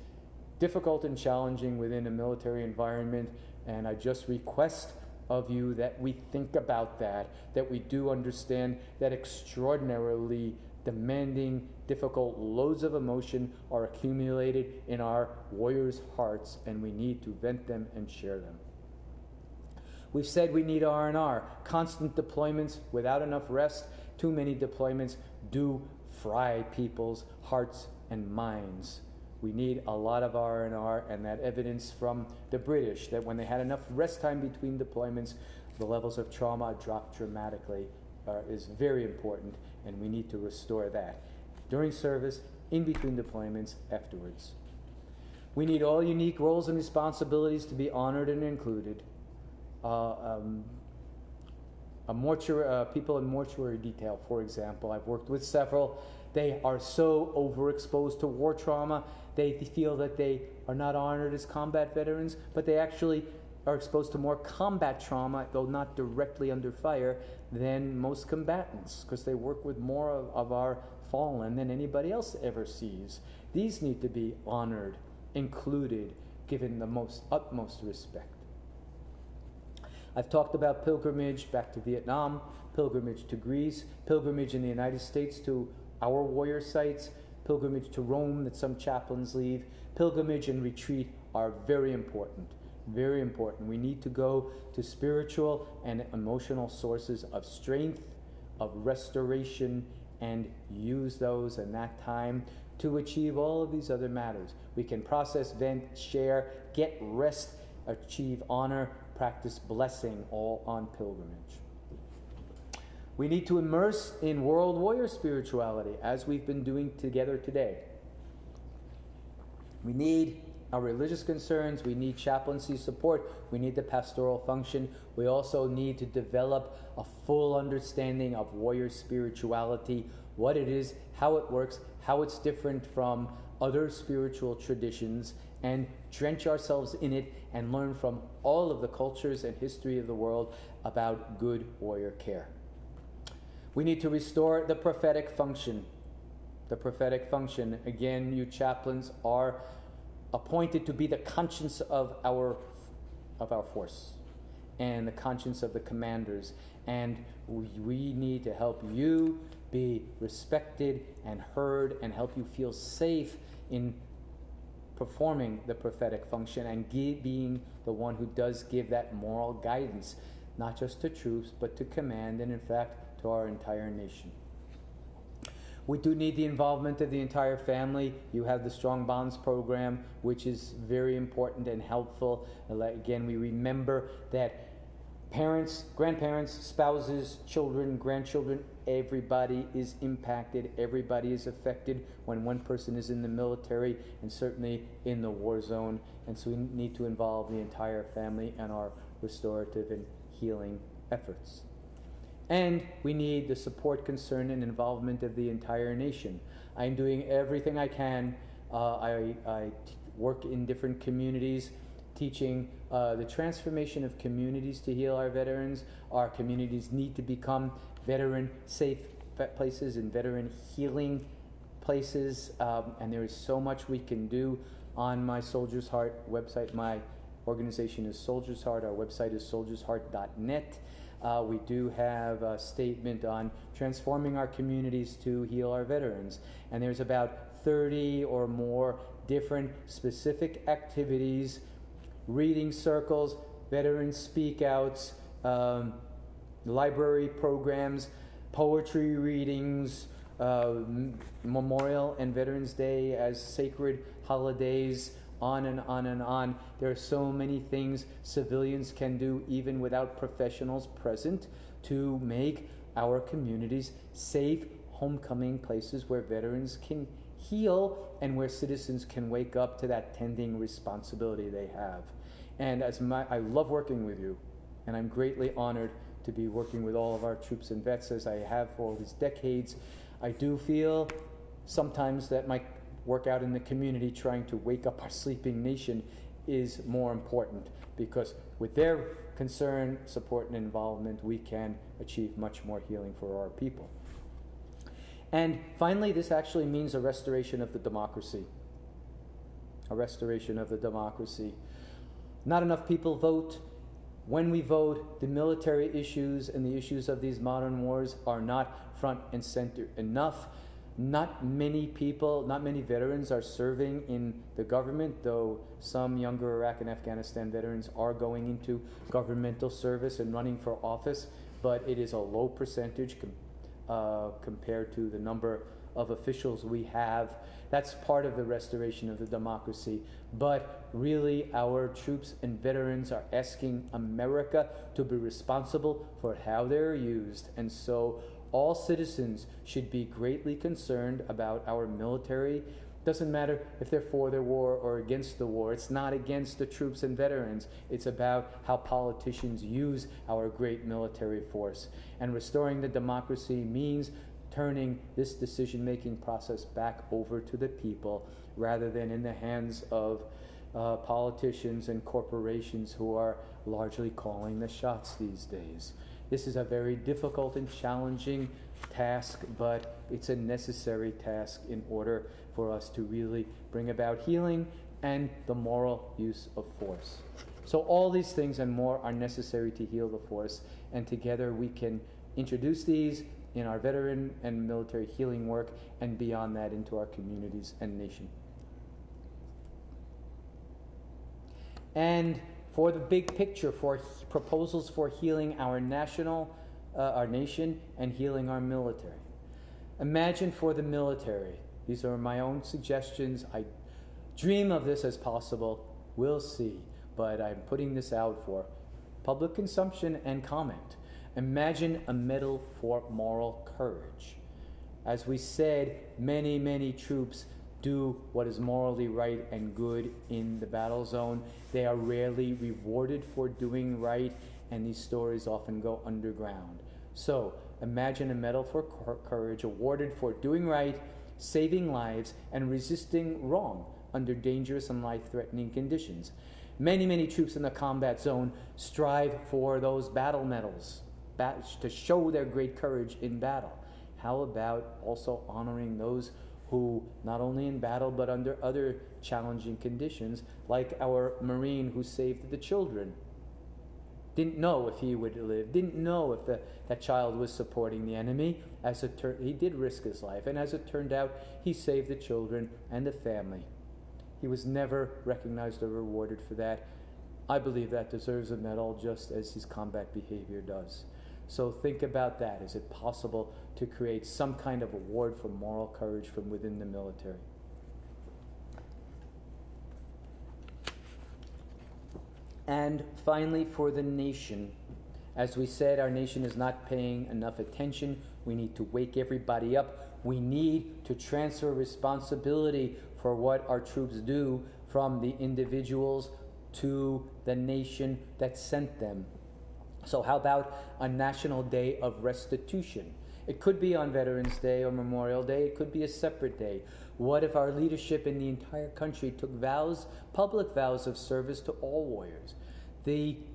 difficult and challenging within a military environment, and I just request of you that we think about that we do understand that extraordinarily demanding, difficult loads of emotion are accumulated in our warriors' hearts, and we need to vent them and share them. We've said we need R&R. Constant deployments without enough rest, too many deployments do fry people's hearts and minds. We need a lot of R&R, and that evidence from the British, that when they had enough rest time between deployments, the levels of trauma dropped dramatically, is very important, and we need to restore that. During service, in between deployments, afterwards. We need all unique roles and responsibilities to be honored and included. People in mortuary detail, for example, I've worked with several. They are so overexposed to war trauma, they feel that they are not honored as combat veterans, but they actually are exposed to more combat trauma, though not directly under fire, than most combatants, because they work with more of our fallen than anybody else ever sees. These need to be honored, included, given the utmost respect. I've talked about pilgrimage back to Vietnam, pilgrimage to Greece, pilgrimage in the United States to our warrior sites, pilgrimage to Rome that some chaplains leave. Pilgrimage and retreat are very important, very important. We need to go to spiritual and emotional sources of strength, of restoration, and use those in that time to achieve all of these other matters. We can process, vent, share, get rest, achieve honor, practice blessing, all on pilgrimage. We need to immerse in world warrior spirituality, as we've been doing together today. We need our religious concerns, we need chaplaincy support, we need the pastoral function. We also need to develop a full understanding of warrior spirituality, what it is, how it works, how it's different from other spiritual traditions, and drench ourselves in it and learn from all of the cultures and history of the world about good warrior care. We need to restore the prophetic function. The prophetic function, again, you chaplains are appointed to be the conscience of our force and the conscience of the commanders. And we need to help you be respected and heard and help you feel safe in performing the prophetic function and being the one who does give that moral guidance, not just to troops, but to command and, in fact, to our entire nation. We do need the involvement of the entire family. You have the Strong Bonds program, which is very important and helpful. Again, we remember that parents, grandparents, spouses, children, grandchildren, everybody is impacted, everybody is affected when one person is in the military and certainly in the war zone. And so we need to involve the entire family in our restorative and healing efforts. And we need the support, concern, and involvement of the entire nation. I'm doing everything I can. I work in different communities, teaching the transformation of communities to heal our veterans. Our communities need to become veteran-safe places and veteran healing places. And there is so much we can do on my Soldier's Heart website. My organization is Soldier's Heart. Our website is soldiersheart.net. We do have a statement on transforming our communities to heal our veterans. And there's about 30 or more different specific activities, reading circles, veteran speak-outs, library programs, poetry readings, Memorial and Veterans Day as sacred holidays, on and on and on. There are so many things civilians can do even without professionals present to make our communities safe, homecoming places where veterans can heal and where citizens can wake up to that tending responsibility they have. And I love working with you, and I'm greatly honored to be working with all of our troops and vets as I have for all these decades. I do feel sometimes that my work out in the community trying to wake up our sleeping nation is more important, because with their concern, support, and involvement, we can achieve much more healing for our people. And finally, this actually means a restoration of the democracy. A restoration of the democracy. Not enough people vote. When we vote, the military issues and the issues of these modern wars are not front and center enough. Not many people, not many veterans are serving in the government, though some younger Iraq and Afghanistan veterans are going into governmental service and running for office, but it is a low percentage compared to the number of officials we have. That's part of the restoration of the democracy. But really, our troops and veterans are asking America to be responsible for how they're used. And so all citizens should be greatly concerned about our military. Doesn't matter if they're for the war or against the war. It's not against the troops and veterans. It's about how politicians use our great military force. And restoring the democracy means turning this decision-making process back over to the people rather than in the hands of politicians and corporations who are largely calling the shots these days. This is a very difficult and challenging task, but it's a necessary task in order for us to really bring about healing and the moral use of force. So all these things and more are necessary to heal the force, and together we can introduce these in our veteran and military healing work, and beyond that into our communities and nation. And for the big picture, for proposals for healing our nation and healing our military. Imagine for the military, these are my own suggestions, I dream of this as possible, we'll see, but I'm putting this out for public consumption and comment. Imagine a medal for moral courage. As we said, many, many troops do what is morally right and good in the battle zone. They are rarely rewarded for doing right, and these stories often go underground. So imagine a medal for courage awarded for doing right, saving lives, and resisting wrong under dangerous and life-threatening conditions. Many, many troops in the combat zone strive for those battle medals to show their great courage in battle. How about also honoring those who, not only in battle but under other challenging conditions, like our Marine who saved the children, didn't know if he would live, didn't know if that child was supporting the enemy. He did risk his life, and as it turned out, he saved the children and the family. He was never recognized or rewarded for that. I believe that deserves a medal just as his combat behavior does. So think about that. Is it possible to create some kind of award for moral courage from within the military? And finally, for the nation. As we said, our nation is not paying enough attention. We need to wake everybody up. We need to transfer responsibility for what our troops do from the individuals to the nation that sent them. So how about a national day of restitution? It could be on Veterans Day or Memorial Day. It could be a separate day. What if our leadership in the entire country took vows, public vows of service to all warriors?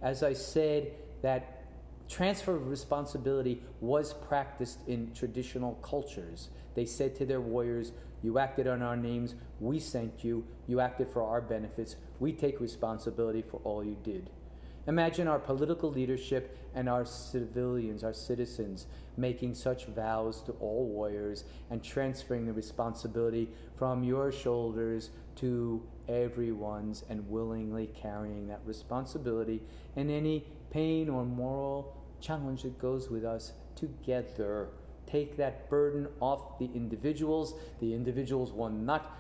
As I said, that transfer of responsibility was practiced in traditional cultures. They said to their warriors, you acted on our names, we sent you, you acted for our benefits, we take responsibility for all you did. Imagine our political leadership and our civilians, our citizens, making such vows to all warriors and transferring the responsibility from your shoulders to everyone's and willingly carrying that responsibility and any pain or moral challenge that goes with us together. Take that burden off the individuals. The individuals will not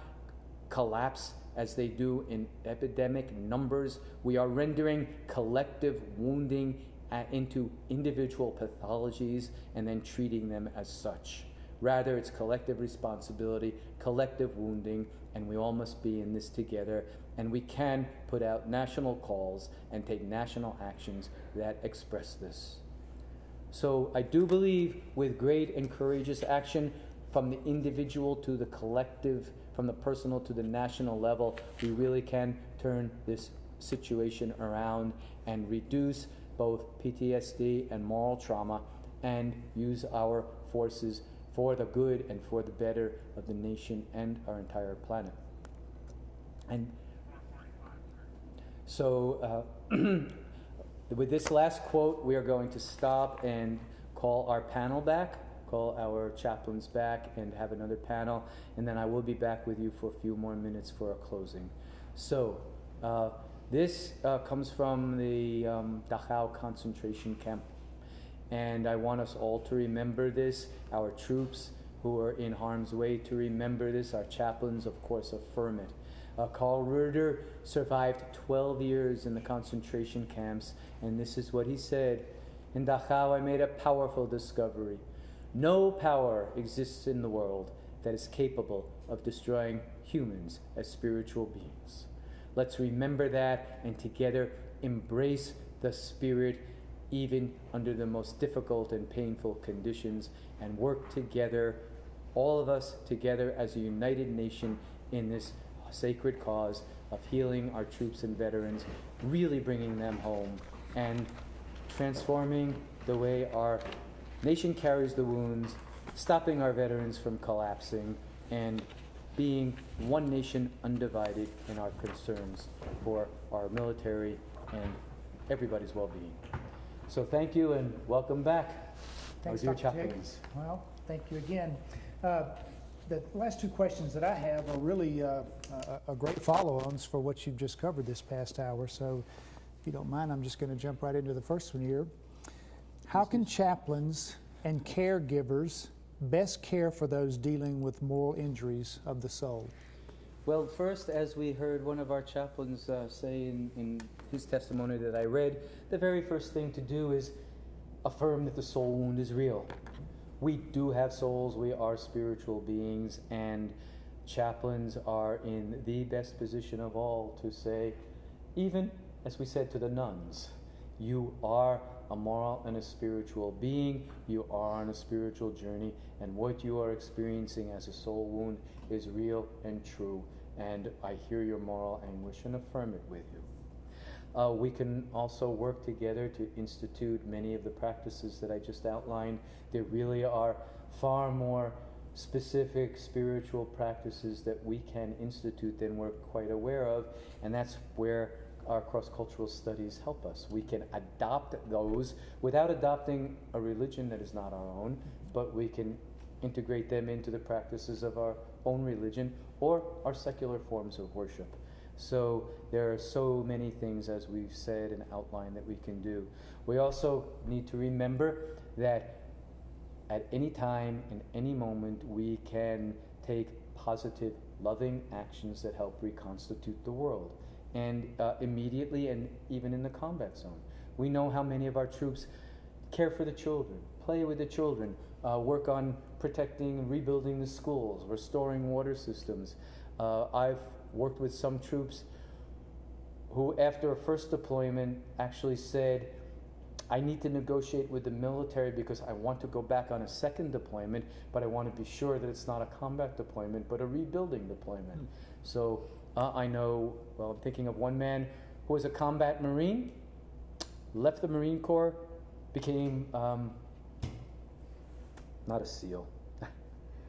collapse as they do in epidemic numbers. We are rendering collective wounding into individual pathologies and then treating them as such. Rather, it's collective responsibility, collective wounding, and we all must be in this together. And we can put out national calls and take national actions that express this. So I do believe with great and courageous action from the individual to the collective, from the personal to the national level, we really can turn this situation around and reduce both PTSD and moral trauma and use our forces for the good and for the better of the nation and our entire planet. And so with this last quote, we are going to stop and call our panel back call our chaplains back and have another panel, and then I will be back with you for a few more minutes for a closing. So, this comes from the Dachau concentration camp, and I want us all to remember this, our troops who are in harm's way to remember this, our chaplains, of course, affirm it. Karl Reuter survived 12 years in the concentration camps, and this is what he said: "In Dachau I made a powerful discovery. No power exists in the world that is capable of destroying humans as spiritual beings." Let's remember that and together embrace the Spirit even under the most difficult and painful conditions, and work together, all of us together as a united nation in this sacred cause of healing our troops and veterans, really bringing them home and transforming the way our nation carries the wounds, stopping our veterans from collapsing, and being one nation undivided in our concerns for our military and everybody's well-being. So thank you and welcome back. Thanks, Your Dr. chaplains. Jacobs. Well, thank you again. The last two questions that I have are really a great follow-ons for what you've just covered this past hour. So if you don't mind, I'm just going to jump right into the first one here. How can chaplains and caregivers best care for those dealing with moral injuries of the soul? Well, first, as we heard one of our chaplains say in his testimony that I read, the very first thing to do is affirm that the soul wound is real. We do have souls, we are spiritual beings, and chaplains are in the best position of all to say, even as we said to the nuns, you are a moral and a spiritual being, you are on a spiritual journey, and what you are experiencing as a soul wound is real and true, and I hear your moral anguish and affirm it with you. We can also work together to institute many of the practices that I just outlined. There really are far more specific spiritual practices that we can institute than we're quite aware of, and that's where our cross-cultural studies help us. We can adopt those without adopting a religion that is not our own, but we can integrate them into the practices of our own religion or our secular forms of worship. So there are so many things, as we've said and outlined, that we can do. We also need to remember that at any time, in any moment, we can take positive, loving actions that help reconstitute the world. And immediately, and even in the combat zone. We know how many of our troops care for the children, play with the children, work on protecting and rebuilding the schools, restoring water systems. I've worked with some troops who, after a first deployment, actually said, I need to negotiate with the military because I want to go back on a second deployment, but I want to be sure that it's not a combat deployment, but a rebuilding deployment. So I know, well, I'm thinking of one man who was a combat Marine, left the Marine Corps, became, not a SEAL.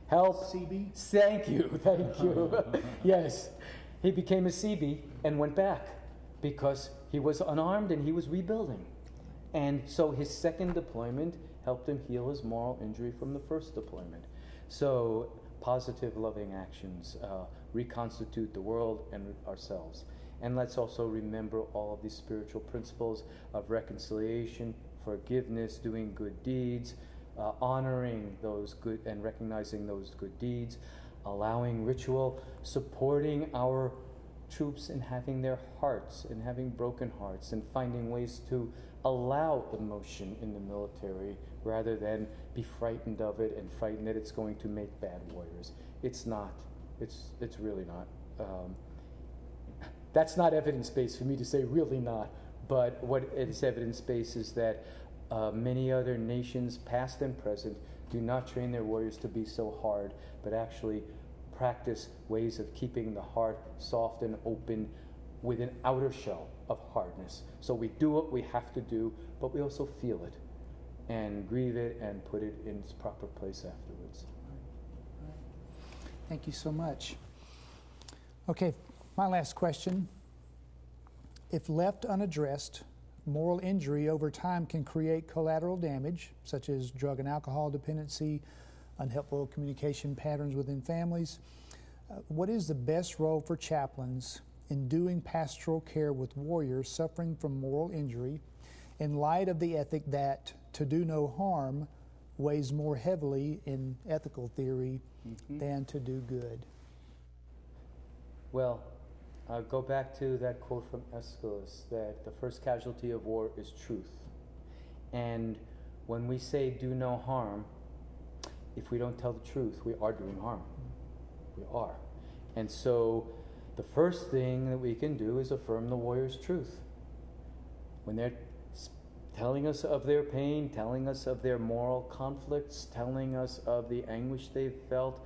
Help. CB? Thank you. Yes. He became a CB and went back because he was unarmed and he was rebuilding. And so his second deployment helped him heal his moral injury from the first deployment. So positive, loving actions reconstitute the world and ourselves. And let's also remember all of these spiritual principles of reconciliation, forgiveness, doing good deeds, honoring those good and recognizing those good deeds, allowing ritual, supporting our troops in having their hearts and having broken hearts, and finding ways to allow emotion in the military rather than be frightened of it and frightened that it's going to make bad warriors. It's not. It's really not. That's not evidence-based for me to say really not, but what is evidence-based is that many other nations, past and present, do not train their warriors to be so hard, but actually practice ways of keeping the heart soft and open with an outer shell of hardness. So we do what we have to do, but we also feel it and grieve it and put it in its proper place afterwards. Thank you so much. Okay, my last question. If left unaddressed, moral injury over time can create collateral damage, such as drug and alcohol dependency, unhelpful communication patterns within families. What is the best role for chaplains in doing pastoral care with warriors suffering from moral injury in light of the ethic that to do no harm weighs more heavily in ethical theory than to do good? Well, I'll go back to that quote from Aeschylus, that the first casualty of war is truth. And when we say do no harm, if we don't tell the truth, we are doing harm. We are. And so the first thing that we can do is affirm the warrior's truth. When they're telling us of their pain, telling us of their moral conflicts, telling us of the anguish they've felt,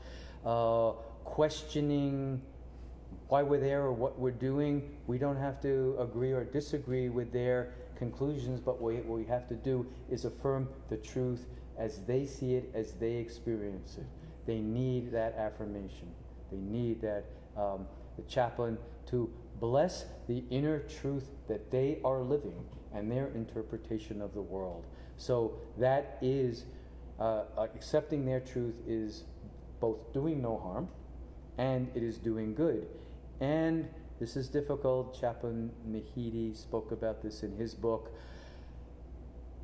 questioning why we're there or what we're doing, we don't have to agree or disagree with their conclusions, but what we have to do is affirm the truth as they see it, as they experience it. They need that affirmation. They need that the chaplain to bless the inner truth that they are living and their interpretation of the world. So that is, accepting their truth is both doing no harm and it is doing good. And this is difficult. Chaplain Nahidi spoke about this in his book.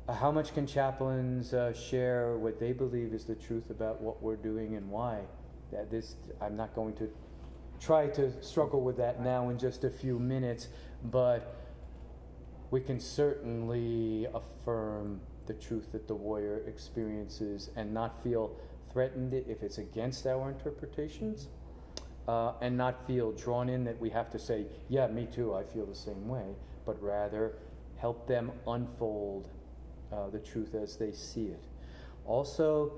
How much can chaplains share what they believe is the truth about what we're doing and why? I'm not going to try to struggle with that now in just a few minutes, but we can certainly affirm the truth that the warrior experiences and not feel threatened if it's against our interpretations, and not feel drawn in that we have to say, yeah, me too, I feel the same way, but rather help them unfold the truth as they see it. Also,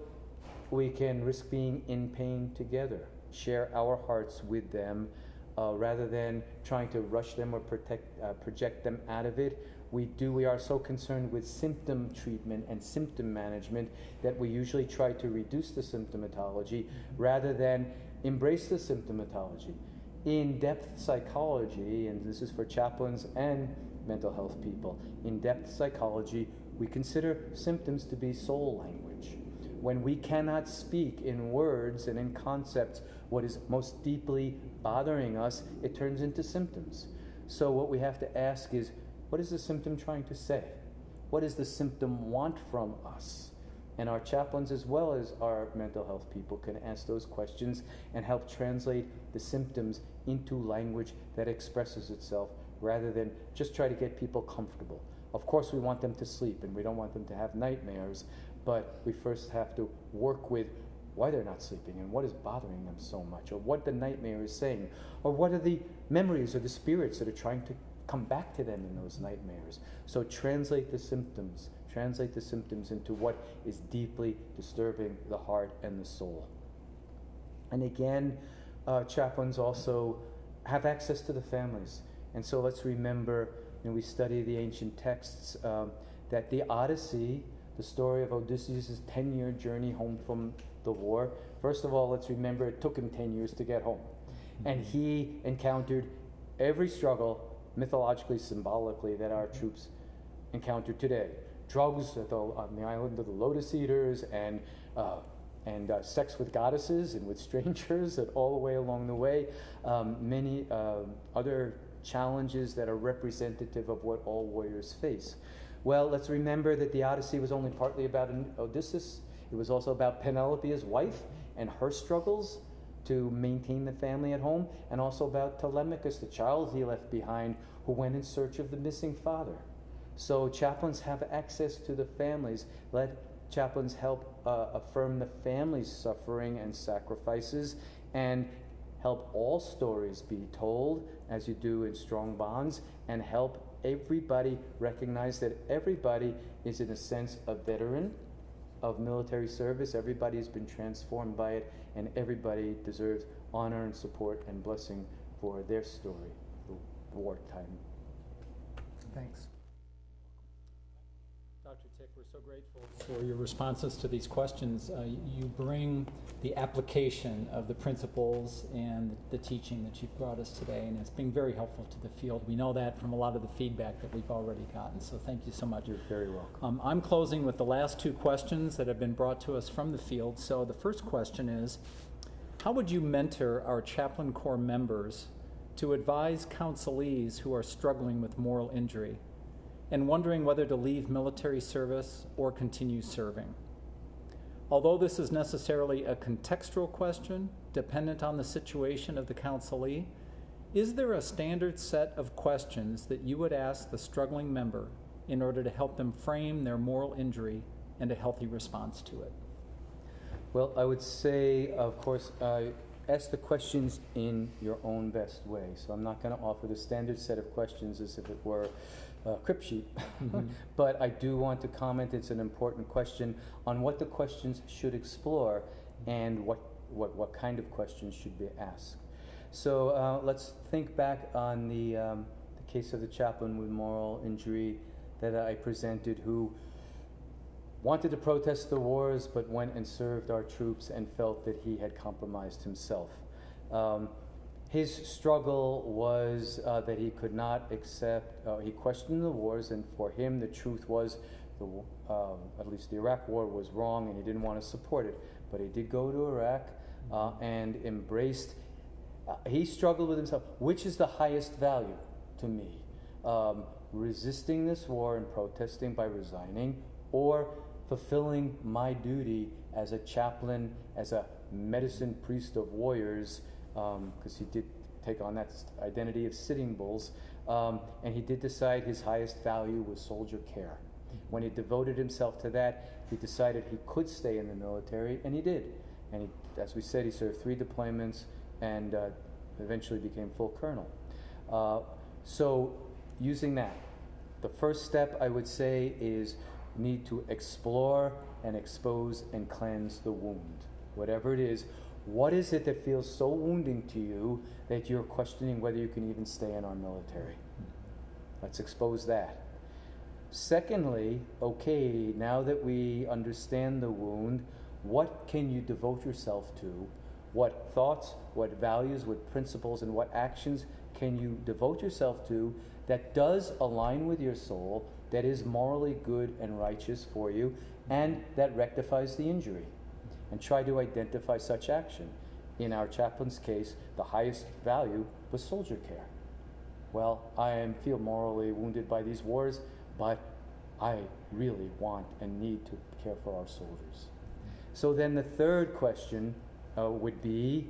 we can risk being in pain together, share our hearts with them, rather than trying to rush them or project them out of it. We are so concerned with symptom treatment and symptom management that we usually try to reduce the symptomatology rather than embrace the symptomatology. In-depth psychology, and this is for chaplains and mental health people, in-depth psychology, we consider symptoms to be soul language. When we cannot speak in words and in concepts what is most deeply bothering us, it turns into symptoms. So what we have to ask is, what is the symptom trying to say? What does the symptom want from us? And our chaplains, as well as our mental health people, can ask those questions and help translate the symptoms into language that expresses itself, rather than just try to get people comfortable. Of course, we want them to sleep and we don't want them to have nightmares, but we first have to work with why they're not sleeping and what is bothering them so much, or what the nightmare is saying, or what are the memories or the spirits that are trying to come back to them in those nightmares. So translate the symptoms into what is deeply disturbing the heart and the soul. And again, chaplains also have access to the families. And so let's remember, we study the ancient texts, that the Odyssey, the story of Odysseus' 10-year journey home from the war, first of all, let's remember it took him 10 years to get home. And he encountered every struggle, mythologically, symbolically, that our troops encounter today. Drugs on the island of the Lotus Eaters, and sex with goddesses and with strangers, and all the way along the way, many other challenges that are representative of what all warriors face. Well, let's remember that the Odyssey was only partly about Odysseus. It was also about Penelope, his wife, and her struggles to maintain the family at home, and also about Telemachus, the child he left behind, who went in search of the missing father. So chaplains have access to the families. Let chaplains help affirm the family's suffering and sacrifices, and help all stories be told, as you do in Strong Bonds, and help everybody recognize that everybody is, in a sense, a veteran of military service. Everybody has been transformed by it, and everybody deserves honor and support and blessing for their story, the wartime. Thanks. Dr. Tick, we're so grateful for your responses to these questions. You bring the application of the principles and the teaching that you've brought us today, and it's been very helpful to the field. We know that from a lot of the feedback that we've already gotten, so thank you so much. You're very welcome. I'm closing with the last two questions that have been brought to us from the field. So the first question is, how would you mentor our Chaplain Corps members to advise counselees who are struggling with moral injury and wondering whether to leave military service or continue serving? Although this is necessarily a contextual question, dependent on the situation of the counselee, is there a standard set of questions that you would ask the struggling member in order to help them frame their moral injury and a healthy response to it? Well, I would say, of course, ask the questions in your own best way. So I'm not going to offer the standard set of questions as if it were a crib sheet. But I do want to comment, it's an important question, on what the questions should explore and what kind of questions should be asked. So let's think back on the case of the chaplain with moral injury that I presented, who wanted to protest the wars but went and served our troops and felt that he had compromised himself. His struggle was that he could not accept, he questioned the wars, and for him the truth was, at least the Iraq war was wrong, and he didn't want to support it. But he did go to Iraq and embraced, he struggled with himself, which is the highest value to me? Resisting this war and protesting by resigning, or fulfilling my duty as a chaplain, as a medicine priest of warriors, because he did take on that identity of Sitting Bulls, and he did decide his highest value was soldier care. When he devoted himself to that, he decided he could stay in the military, and he did. And he, as we said, he served 3 deployments and eventually became full colonel. So using that, the first step I would say is need to explore and expose and cleanse the wound. Whatever it is, what is it that feels so wounding to you that you're questioning whether you can even stay in our military? Let's expose that. Secondly, okay, now that we understand the wound, what can you devote yourself to? What thoughts, what values, what principles, and what actions can you devote yourself to that does align with your soul, that is morally good and righteous for you, and that rectifies the injury? And try to identify such action. In our chaplain's case, the highest value was soldier care. Well, I feel morally wounded by these wars, but I really want and need to care for our soldiers. So then the third question would be,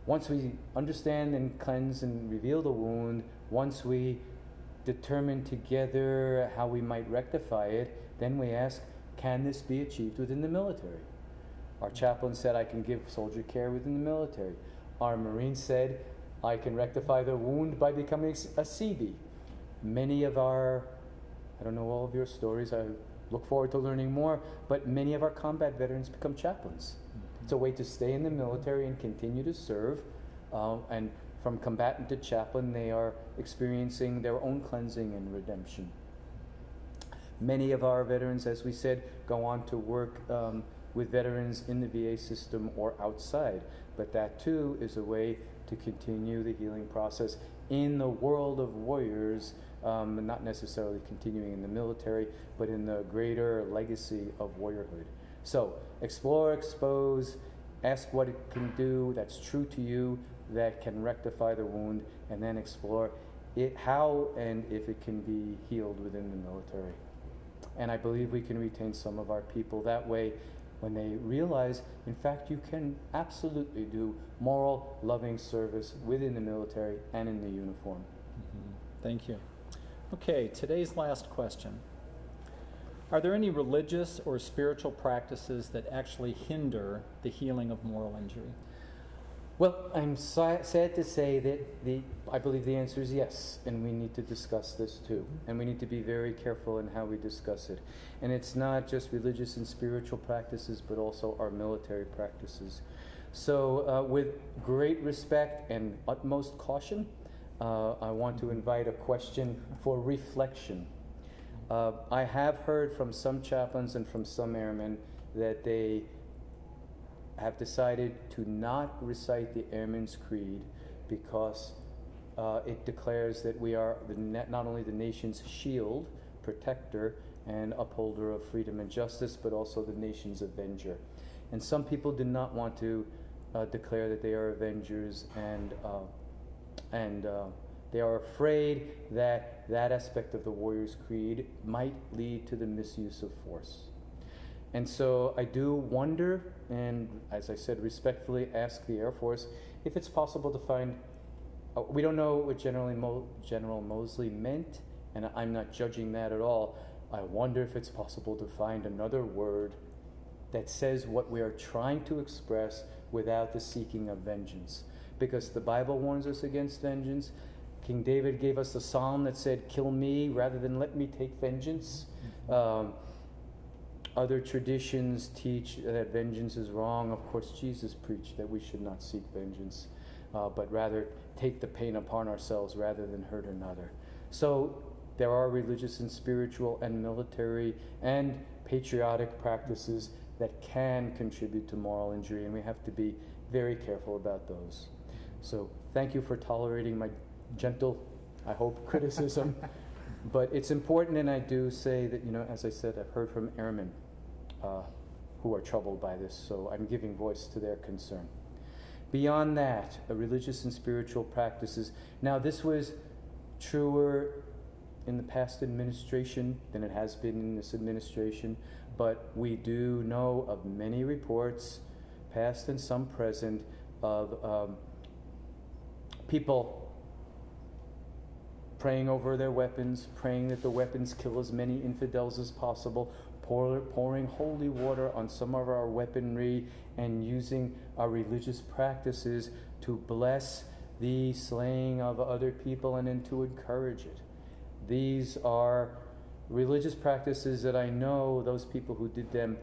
once we understand and cleanse and reveal the wound, once we determine together how we might rectify it, then we ask, can this be achieved within the military? Our chaplain said, I can give soldier care within the military. Our Marine said, I can rectify the wound by becoming a CB. Many of our, I don't know all of your stories, I look forward to learning more, but many of our combat veterans become chaplains. It's a way to stay in the military and continue to serve, and from combatant to chaplain, they are experiencing their own cleansing and redemption. Many of our veterans, as we said, go on to work with veterans in the VA system or outside, but that too is a way to continue the healing process in the world of warriors, not necessarily continuing in the military, but in the greater legacy of warriorhood. So explore, expose, ask what it can do that's true to you, that can rectify the wound, and then explore it, how and if it can be healed within the military. And I believe we can retain some of our people that way when they realize, in fact, you can absolutely do moral, loving service within the military and in the uniform. Thank you. Okay, today's last question. Are there any religious or spiritual practices that actually hinder the healing of moral injury? Well, I'm sad to say that I believe the answer is yes, and we need to discuss this too. And we need to be very careful in how we discuss it. And it's not just religious and spiritual practices, but also our military practices. So with great respect and utmost caution, I want to invite a question for reflection. I have heard from some chaplains and from some airmen that they have decided to not recite the Airman's Creed because it declares that we are not only the nation's shield, protector, and upholder of freedom and justice, but also the nation's avenger. And some people do not want to declare that they are avengers, and they are afraid that that aspect of the Warrior's Creed might lead to the misuse of force. And so I do wonder, and as I said, respectfully ask the Air Force if it's possible to find, we don't know what General Moseley meant, and I'm not judging that at all. I wonder if it's possible to find another word that says what we are trying to express without the seeking of vengeance. Because the Bible warns us against vengeance. King David gave us a psalm that said, "Kill me rather than let me take vengeance." Other traditions teach that vengeance is wrong. Of course, Jesus preached that we should not seek vengeance, but rather take the pain upon ourselves rather than hurt another. So there are religious and spiritual and military and patriotic practices that can contribute to moral injury, and we have to be very careful about those. So thank you for tolerating my gentle, I hope, criticism. But it's important, and I do say that, as I said, I've heard from airmen who are troubled by this, so I'm giving voice to their concern. Beyond that, religious and spiritual practices. Now, this was truer in the past administration than it has been in this administration, but we do know of many reports, past and some present, of people praying over their weapons, praying that the weapons kill as many infidels as possible, pouring holy water on some of our weaponry, and using our religious practices to bless the slaying of other people and then to encourage it. These are religious practices that I know those people who did them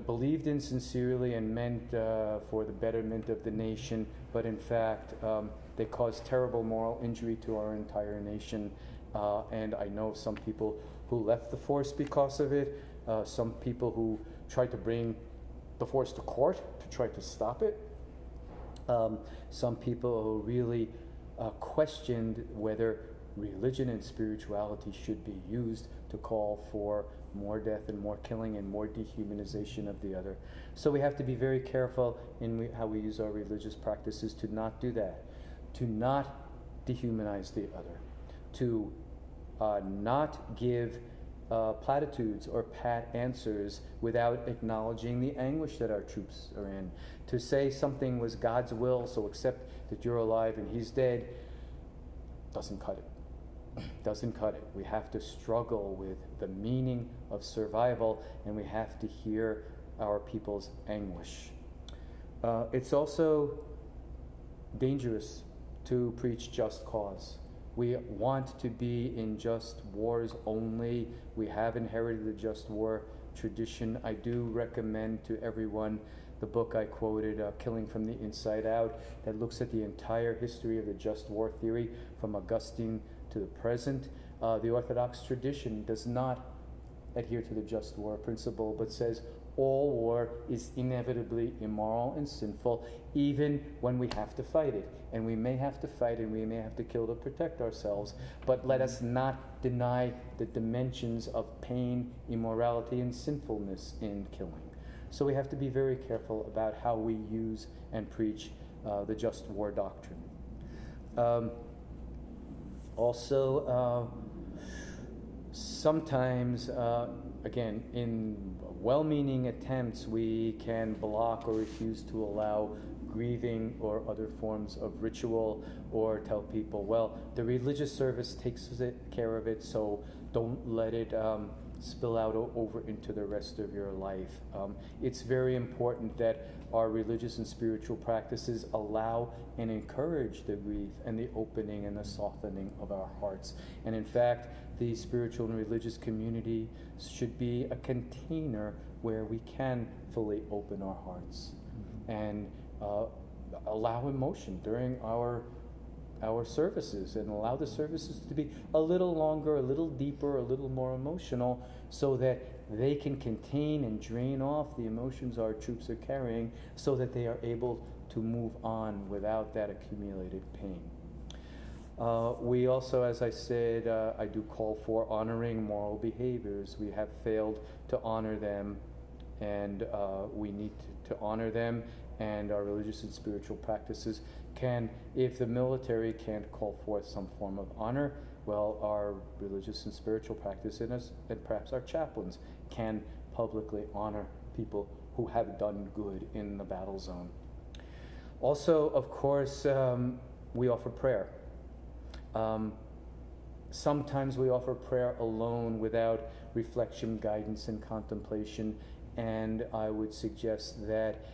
believed in sincerely and meant for the betterment of the nation, but in fact they caused terrible moral injury to our entire nation. And I know some people who left the force because of it, some people who tried to bring the force to court to try to stop it, some people who really questioned whether religion and spirituality should be used to call for more death and more killing and more dehumanization of the other. So we have to be very careful in how we use our religious practices to not do that, to not dehumanize the other, to not give platitudes or pat answers without acknowledging the anguish that our troops are in. To say something was God's will, so accept that you're alive and he's dead, doesn't cut it. Doesn't cut it. We have to struggle with the meaning of survival, and we have to hear our people's anguish. It's also dangerous to preach just cause. We want to be in just wars only. We have inherited the just war tradition. I do recommend to everyone the book I quoted, Killing from the Inside Out, that looks at the entire history of the just war theory from Augustine to the present. The Orthodox tradition does not adhere to the just war principle, but says all war is inevitably immoral and sinful, even when we have to fight it. And we may have to fight and we may have to kill to protect ourselves, but let us not deny the dimensions of pain, immorality, and sinfulness in killing. So we have to be very careful about how we use and preach the just war doctrine. Sometimes, again, in well-meaning attempts, we can block or refuse to allow grieving or other forms of ritual, or tell people, well, the religious service takes care of it, so don't let it spill out over into the rest of your life. It's very important that our religious and spiritual practices allow and encourage the grief and the opening and the softening of our hearts. And in fact, the spiritual and religious community should be a container where we can fully open our hearts and allow emotion during our our services and allow the services to be a little longer, a little deeper, a little more emotional, so that they can contain and drain off the emotions our troops are carrying, so that they are able to move on without that accumulated pain. We also, as I said, I do call for honoring moral behaviors. We have failed to honor them, and we need to honor them, and our religious and spiritual practices can, if the military can't call forth some form of honor, well, our religious and spiritual practices and perhaps our chaplains can publicly honor people who have done good in the battle zone. Also, of course, we offer prayer. Sometimes we offer prayer alone without reflection, guidance, and contemplation, and I would suggest that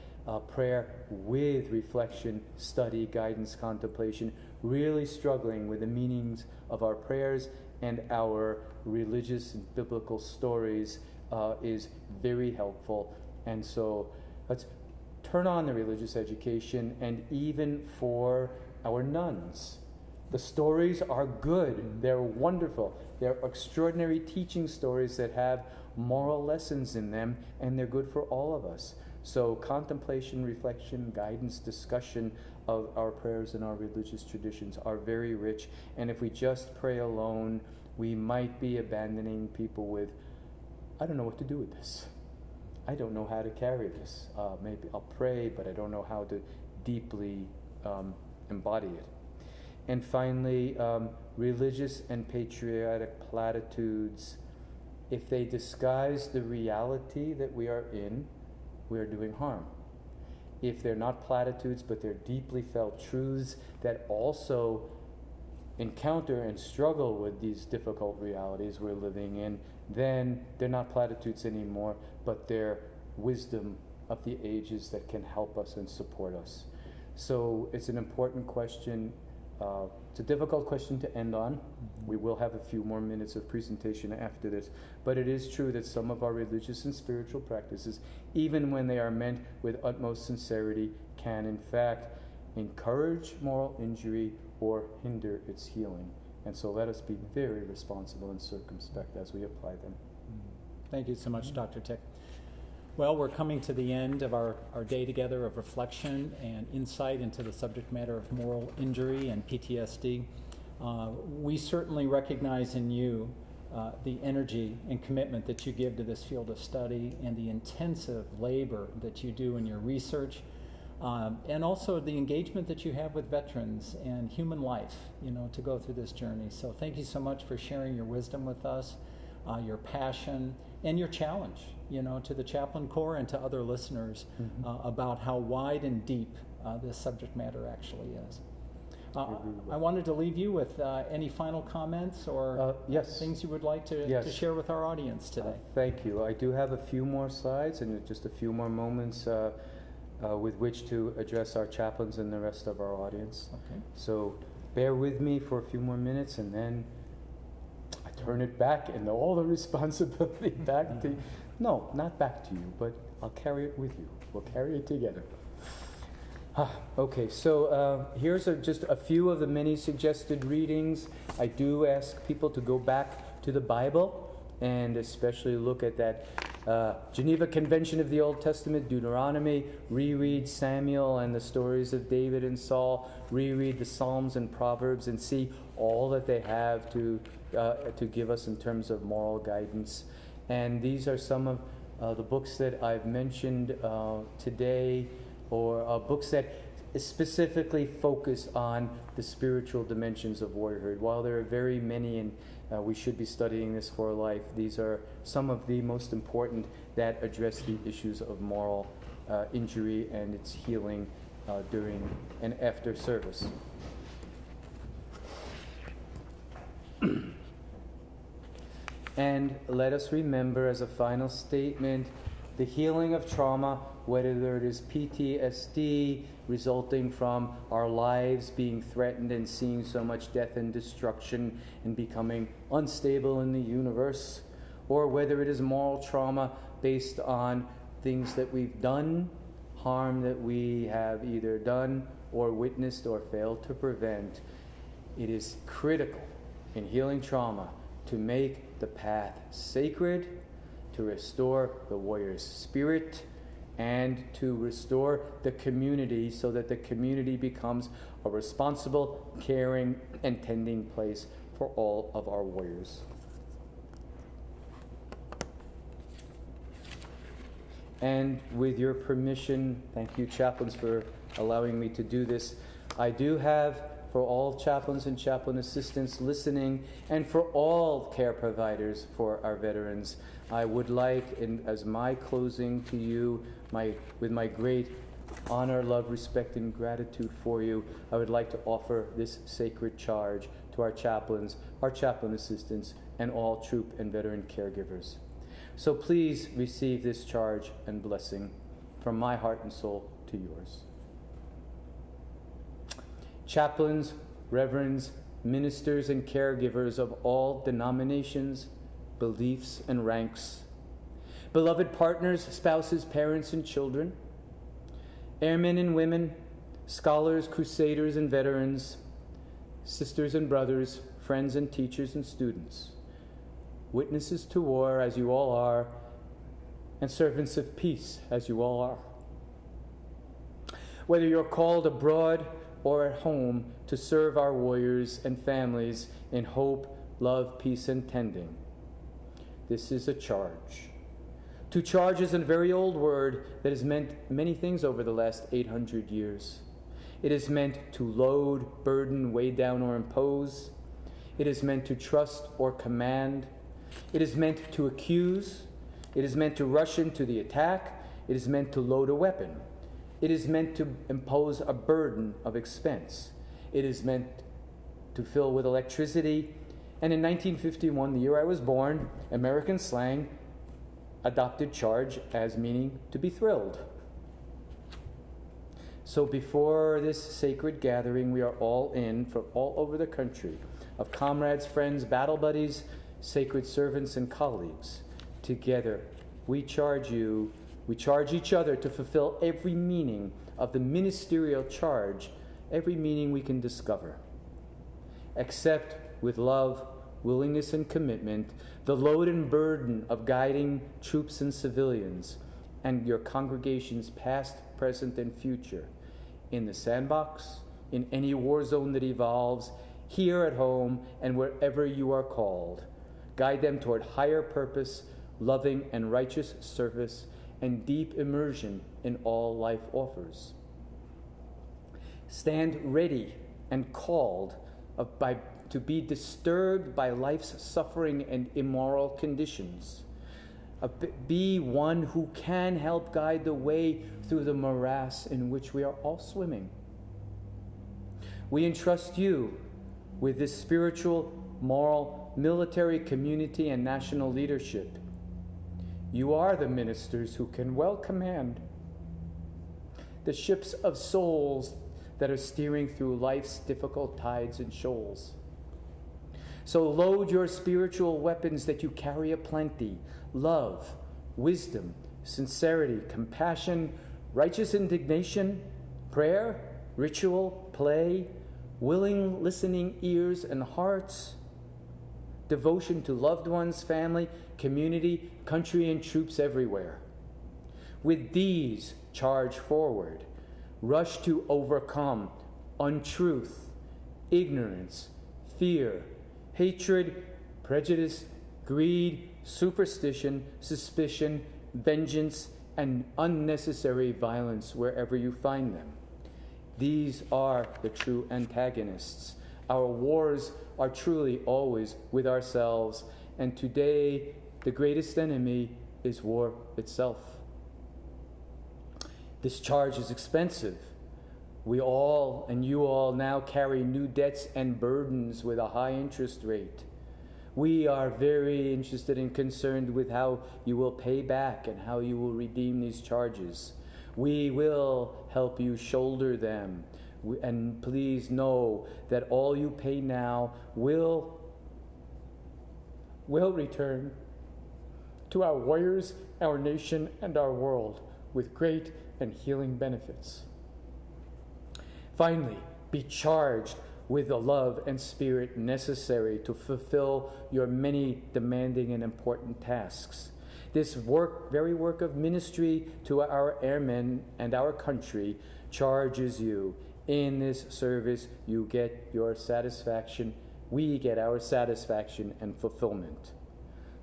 prayer with reflection, study, guidance, contemplation, really struggling with the meanings of our prayers and our religious and biblical stories is very helpful. And so let's turn on the religious education, and even for our nuns. The stories are good. They're wonderful. They're extraordinary teaching stories that have moral lessons in them, and they're good for all of us. So contemplation, reflection, guidance, discussion of our prayers and our religious traditions are very rich. And if we just pray alone, we might be abandoning people with, I don't know what to do with this. I don't know how to carry this. Maybe I'll pray, but I don't know how to deeply embody it. And finally, religious and patriotic platitudes, if they disguise the reality that we are in, we are doing harm. If they're not platitudes, but they're deeply felt truths that also encounter and struggle with these difficult realities we're living in, then they're not platitudes anymore, but they're wisdom of the ages that can help us and support us. So it's an important question. It's a difficult question to end on. We will have a few more minutes of presentation after this, but it is true that some of our religious and spiritual practices, even when they are meant with utmost sincerity, can in fact encourage moral injury or hinder its healing. And so let us be very responsible and circumspect as we apply them. Thank you so much, Dr. Tick. Well, we're coming to the end of our day together of reflection and insight into the subject matter of moral injury and PTSD. We certainly recognize in you the energy and commitment that you give to this field of study, and the intensive labor that you do in your research, and also the engagement that you have with veterans and human life, to go through this journey. So thank you so much for sharing your wisdom with us, your passion, and your challenge, to the Chaplain Corps and to other listeners about how wide and deep this subject matter actually is. I wanted to leave you with any final comments or yes. things you would like to share with our audience today. Thank you. I do have a few more slides and just a few more moments with which to address our chaplains and the rest of our audience. Okay. So bear with me for a few more minutes, and then I turn it back and all the responsibility back to you. No, not back to you, but I'll carry it with you. We'll carry it together. Okay, so here's just a few of the many suggested readings. I do ask people to go back to the Bible and especially look at that Geneva Convention of the Old Testament, Deuteronomy, reread Samuel and the stories of David and Saul, reread the Psalms and Proverbs, and see all that they have to give us in terms of moral guidance. And these are some of the books that I've mentioned today, or books that specifically focus on the spiritual dimensions of warriorhood. While there are very many, and we should be studying this for life, these are some of the most important that address the issues of moral injury and its healing during and after service. And let us remember, as a final statement, the healing of trauma, whether it is PTSD resulting from our lives being threatened and seeing so much death and destruction and becoming unstable in the universe, or whether it is moral trauma based on things that we've done, harm that we have either done or witnessed or failed to prevent. It is critical in healing trauma to make the path sacred, to restore the warrior's spirit, and to restore the community so that the community becomes a responsible, caring, and tending place for all of our warriors. And with your permission, thank you, chaplains, for allowing me to do this. I do have, for all chaplains and chaplain assistants listening, and for all care providers for our veterans, I would like, as my closing to you, with my great honor, love, respect, and gratitude for you, I would like to offer this sacred charge to our chaplains, our chaplain assistants, and all troop and veteran caregivers. So please receive this charge and blessing from my heart and soul to yours. Chaplains, reverends, ministers, and caregivers of all denominations, beliefs, and ranks, beloved partners, spouses, parents, and children, airmen and women, scholars, crusaders, and veterans, sisters and brothers, friends and teachers and students, witnesses to war as you all are, and servants of peace as you all are. Whether you're called abroad or at home to serve our warriors and families in hope, love, peace, and tending, this is a charge. To charge is a very old word that has meant many things over the last 800 years. It is meant to load, burden, weigh down, or impose. It is meant to trust or command. It is meant to accuse. It is meant to rush into the attack. It is meant to load a weapon. It is meant to impose a burden of expense. It is meant to fill with electricity. And in 1951, the year I was born, American slang adopted charge as meaning to be thrilled. So before this sacred gathering we are all in from all over the country, of comrades, friends, battle buddies, sacred servants, and colleagues, together we charge each other to fulfill every meaning of the ministerial charge, every meaning we can discover. Accept with love, willingness, and commitment the load and burden of guiding troops and civilians and your congregations past, present, and future in the sandbox, in any war zone that evolves, here at home, and wherever you are called. Guide them toward higher purpose, loving and righteous service, and deep immersion in all life offers. Stand ready and called to be disturbed by life's suffering and immoral conditions. Be one who can help guide the way through the morass in which we are all swimming. We entrust you with this spiritual, moral, military, community, and national leadership. You are the ministers who can well command the ships of souls that are steering through life's difficult tides and shoals. So load your spiritual weapons that you carry aplenty: love, wisdom, sincerity, compassion, righteous indignation, prayer, ritual, play, willing listening ears and hearts, devotion to loved ones, family, community, country, and troops everywhere. With these, charge forward. Rush to overcome untruth, ignorance, fear, hatred, prejudice, greed, superstition, suspicion, vengeance, and unnecessary violence wherever you find them. These are the true antagonists. Our wars are truly always with ourselves, and today the greatest enemy is war itself. This charge is expensive. We all, and you all, now carry new debts and burdens with a high interest rate. We are very interested and concerned with how you will pay back and how you will redeem these charges. We will help you shoulder them. And please know that all you pay now will return to our warriors, our nation, and our world with great and healing benefits. Finally, be charged with the love and spirit necessary to fulfill your many demanding and important tasks. This very work of ministry to our airmen and our country charges you. In this service, you get your satisfaction. We get our satisfaction and fulfillment.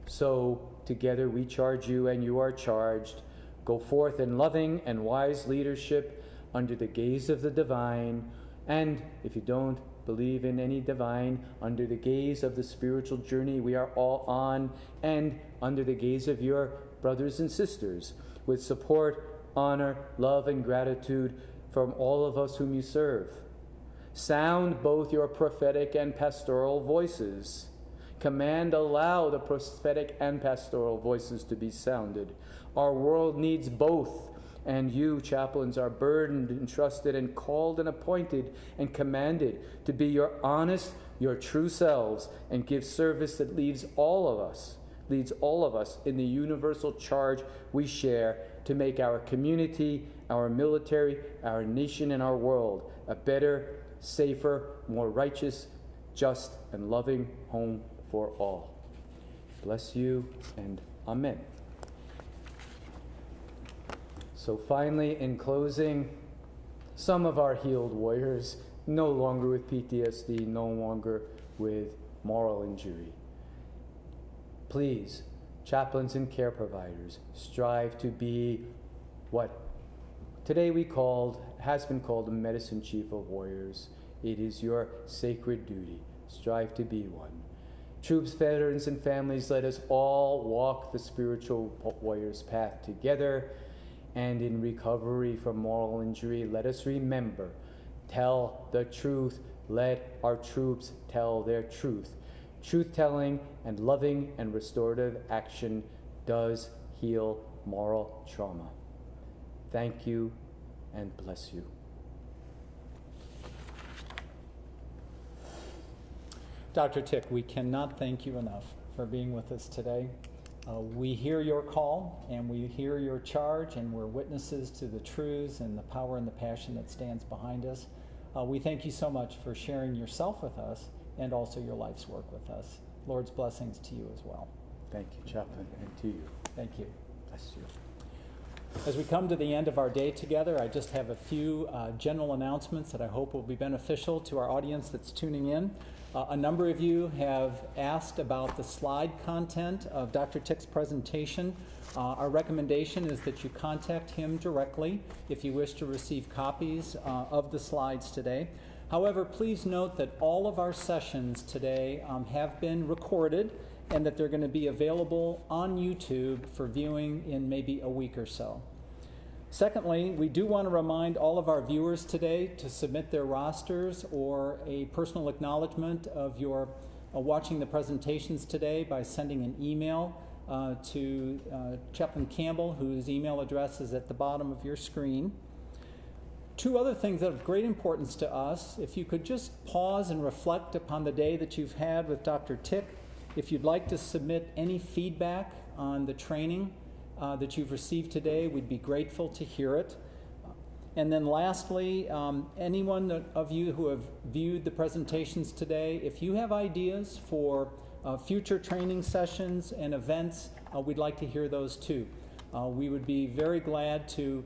So, together we charge you and you are charged. Go forth in loving and wise leadership under the gaze of the divine, and if you don't believe in any divine, under the gaze of the spiritual journey we are all on, and under the gaze of your brothers and sisters, with support, honor, love, and gratitude from all of us whom you serve. Sound both your prophetic and pastoral voices. Command aloud the prophetic and pastoral voices to be sounded. Our world needs both, and you, chaplains, are burdened, entrusted, and called and appointed and commanded to be your honest, your true selves, and give service that leads all of us in the universal charge we share to make our community, our military, our nation, and our world a better, safer, more righteous, just, and loving home for all. Bless you, and amen. So finally, in closing, some of our healed warriors, no longer with PTSD, no longer with moral injury. Please, chaplains and care providers, strive to be what today has been called the medicine chief of warriors. It is your sacred duty. Strive to be one. Troops, veterans, and families, let us all walk the spiritual warrior's path together. And in recovery from moral injury, let us remember, tell the truth. Let our troops tell their truth. Truth-telling and loving and restorative action does heal moral trauma. Thank you, and bless you. Dr. Tick, we cannot thank you enough for being with us today. We hear your call, and we hear your charge, and we're witnesses to the truths and the power and the passion that stands behind us. We thank you so much for sharing yourself with us and also your life's work with us. Lord's blessings to you as well. Thank you, Chaplain, and to you. Thank you. Bless you. As we come to the end of our day together, I just have a few general announcements that I hope will be beneficial to our audience that's tuning in. A number of you have asked about the slide content of Dr. Tick's presentation. Our recommendation is that you contact him directly if you wish to receive copies of the slides today. However, please note that all of our sessions today have been recorded and that they're going to be available on YouTube for viewing in maybe a week or so. Secondly, we do want to remind all of our viewers today to submit their rosters or a personal acknowledgement of your watching the presentations today by sending an email to Chaplain Campbell, whose email address is at the bottom of your screen. Two other things of great importance to us. If you could just pause and reflect upon the day that you've had with Dr. Tick. If you'd like to submit any feedback on the training that you've received today, we'd be grateful to hear it. And then lastly, anyone of you who have viewed the presentations today, if you have ideas for future training sessions and events, we'd like to hear those too. We would be very glad to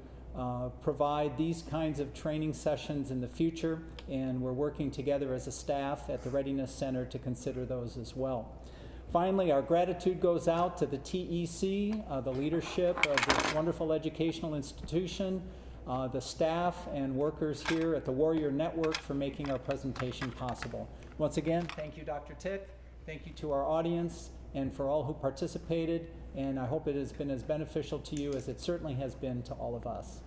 provide these kinds of training sessions in the future, and we're working together as a staff at the Readiness Center to consider those as well. Finally, our gratitude goes out to the TEC, the leadership of this wonderful educational institution, the staff and workers here at the Warrior Network for making our presentation possible. Once again, thank you, Dr. Tick. Thank you to our audience and for all who participated, and I hope it has been as beneficial to you as it certainly has been to all of us.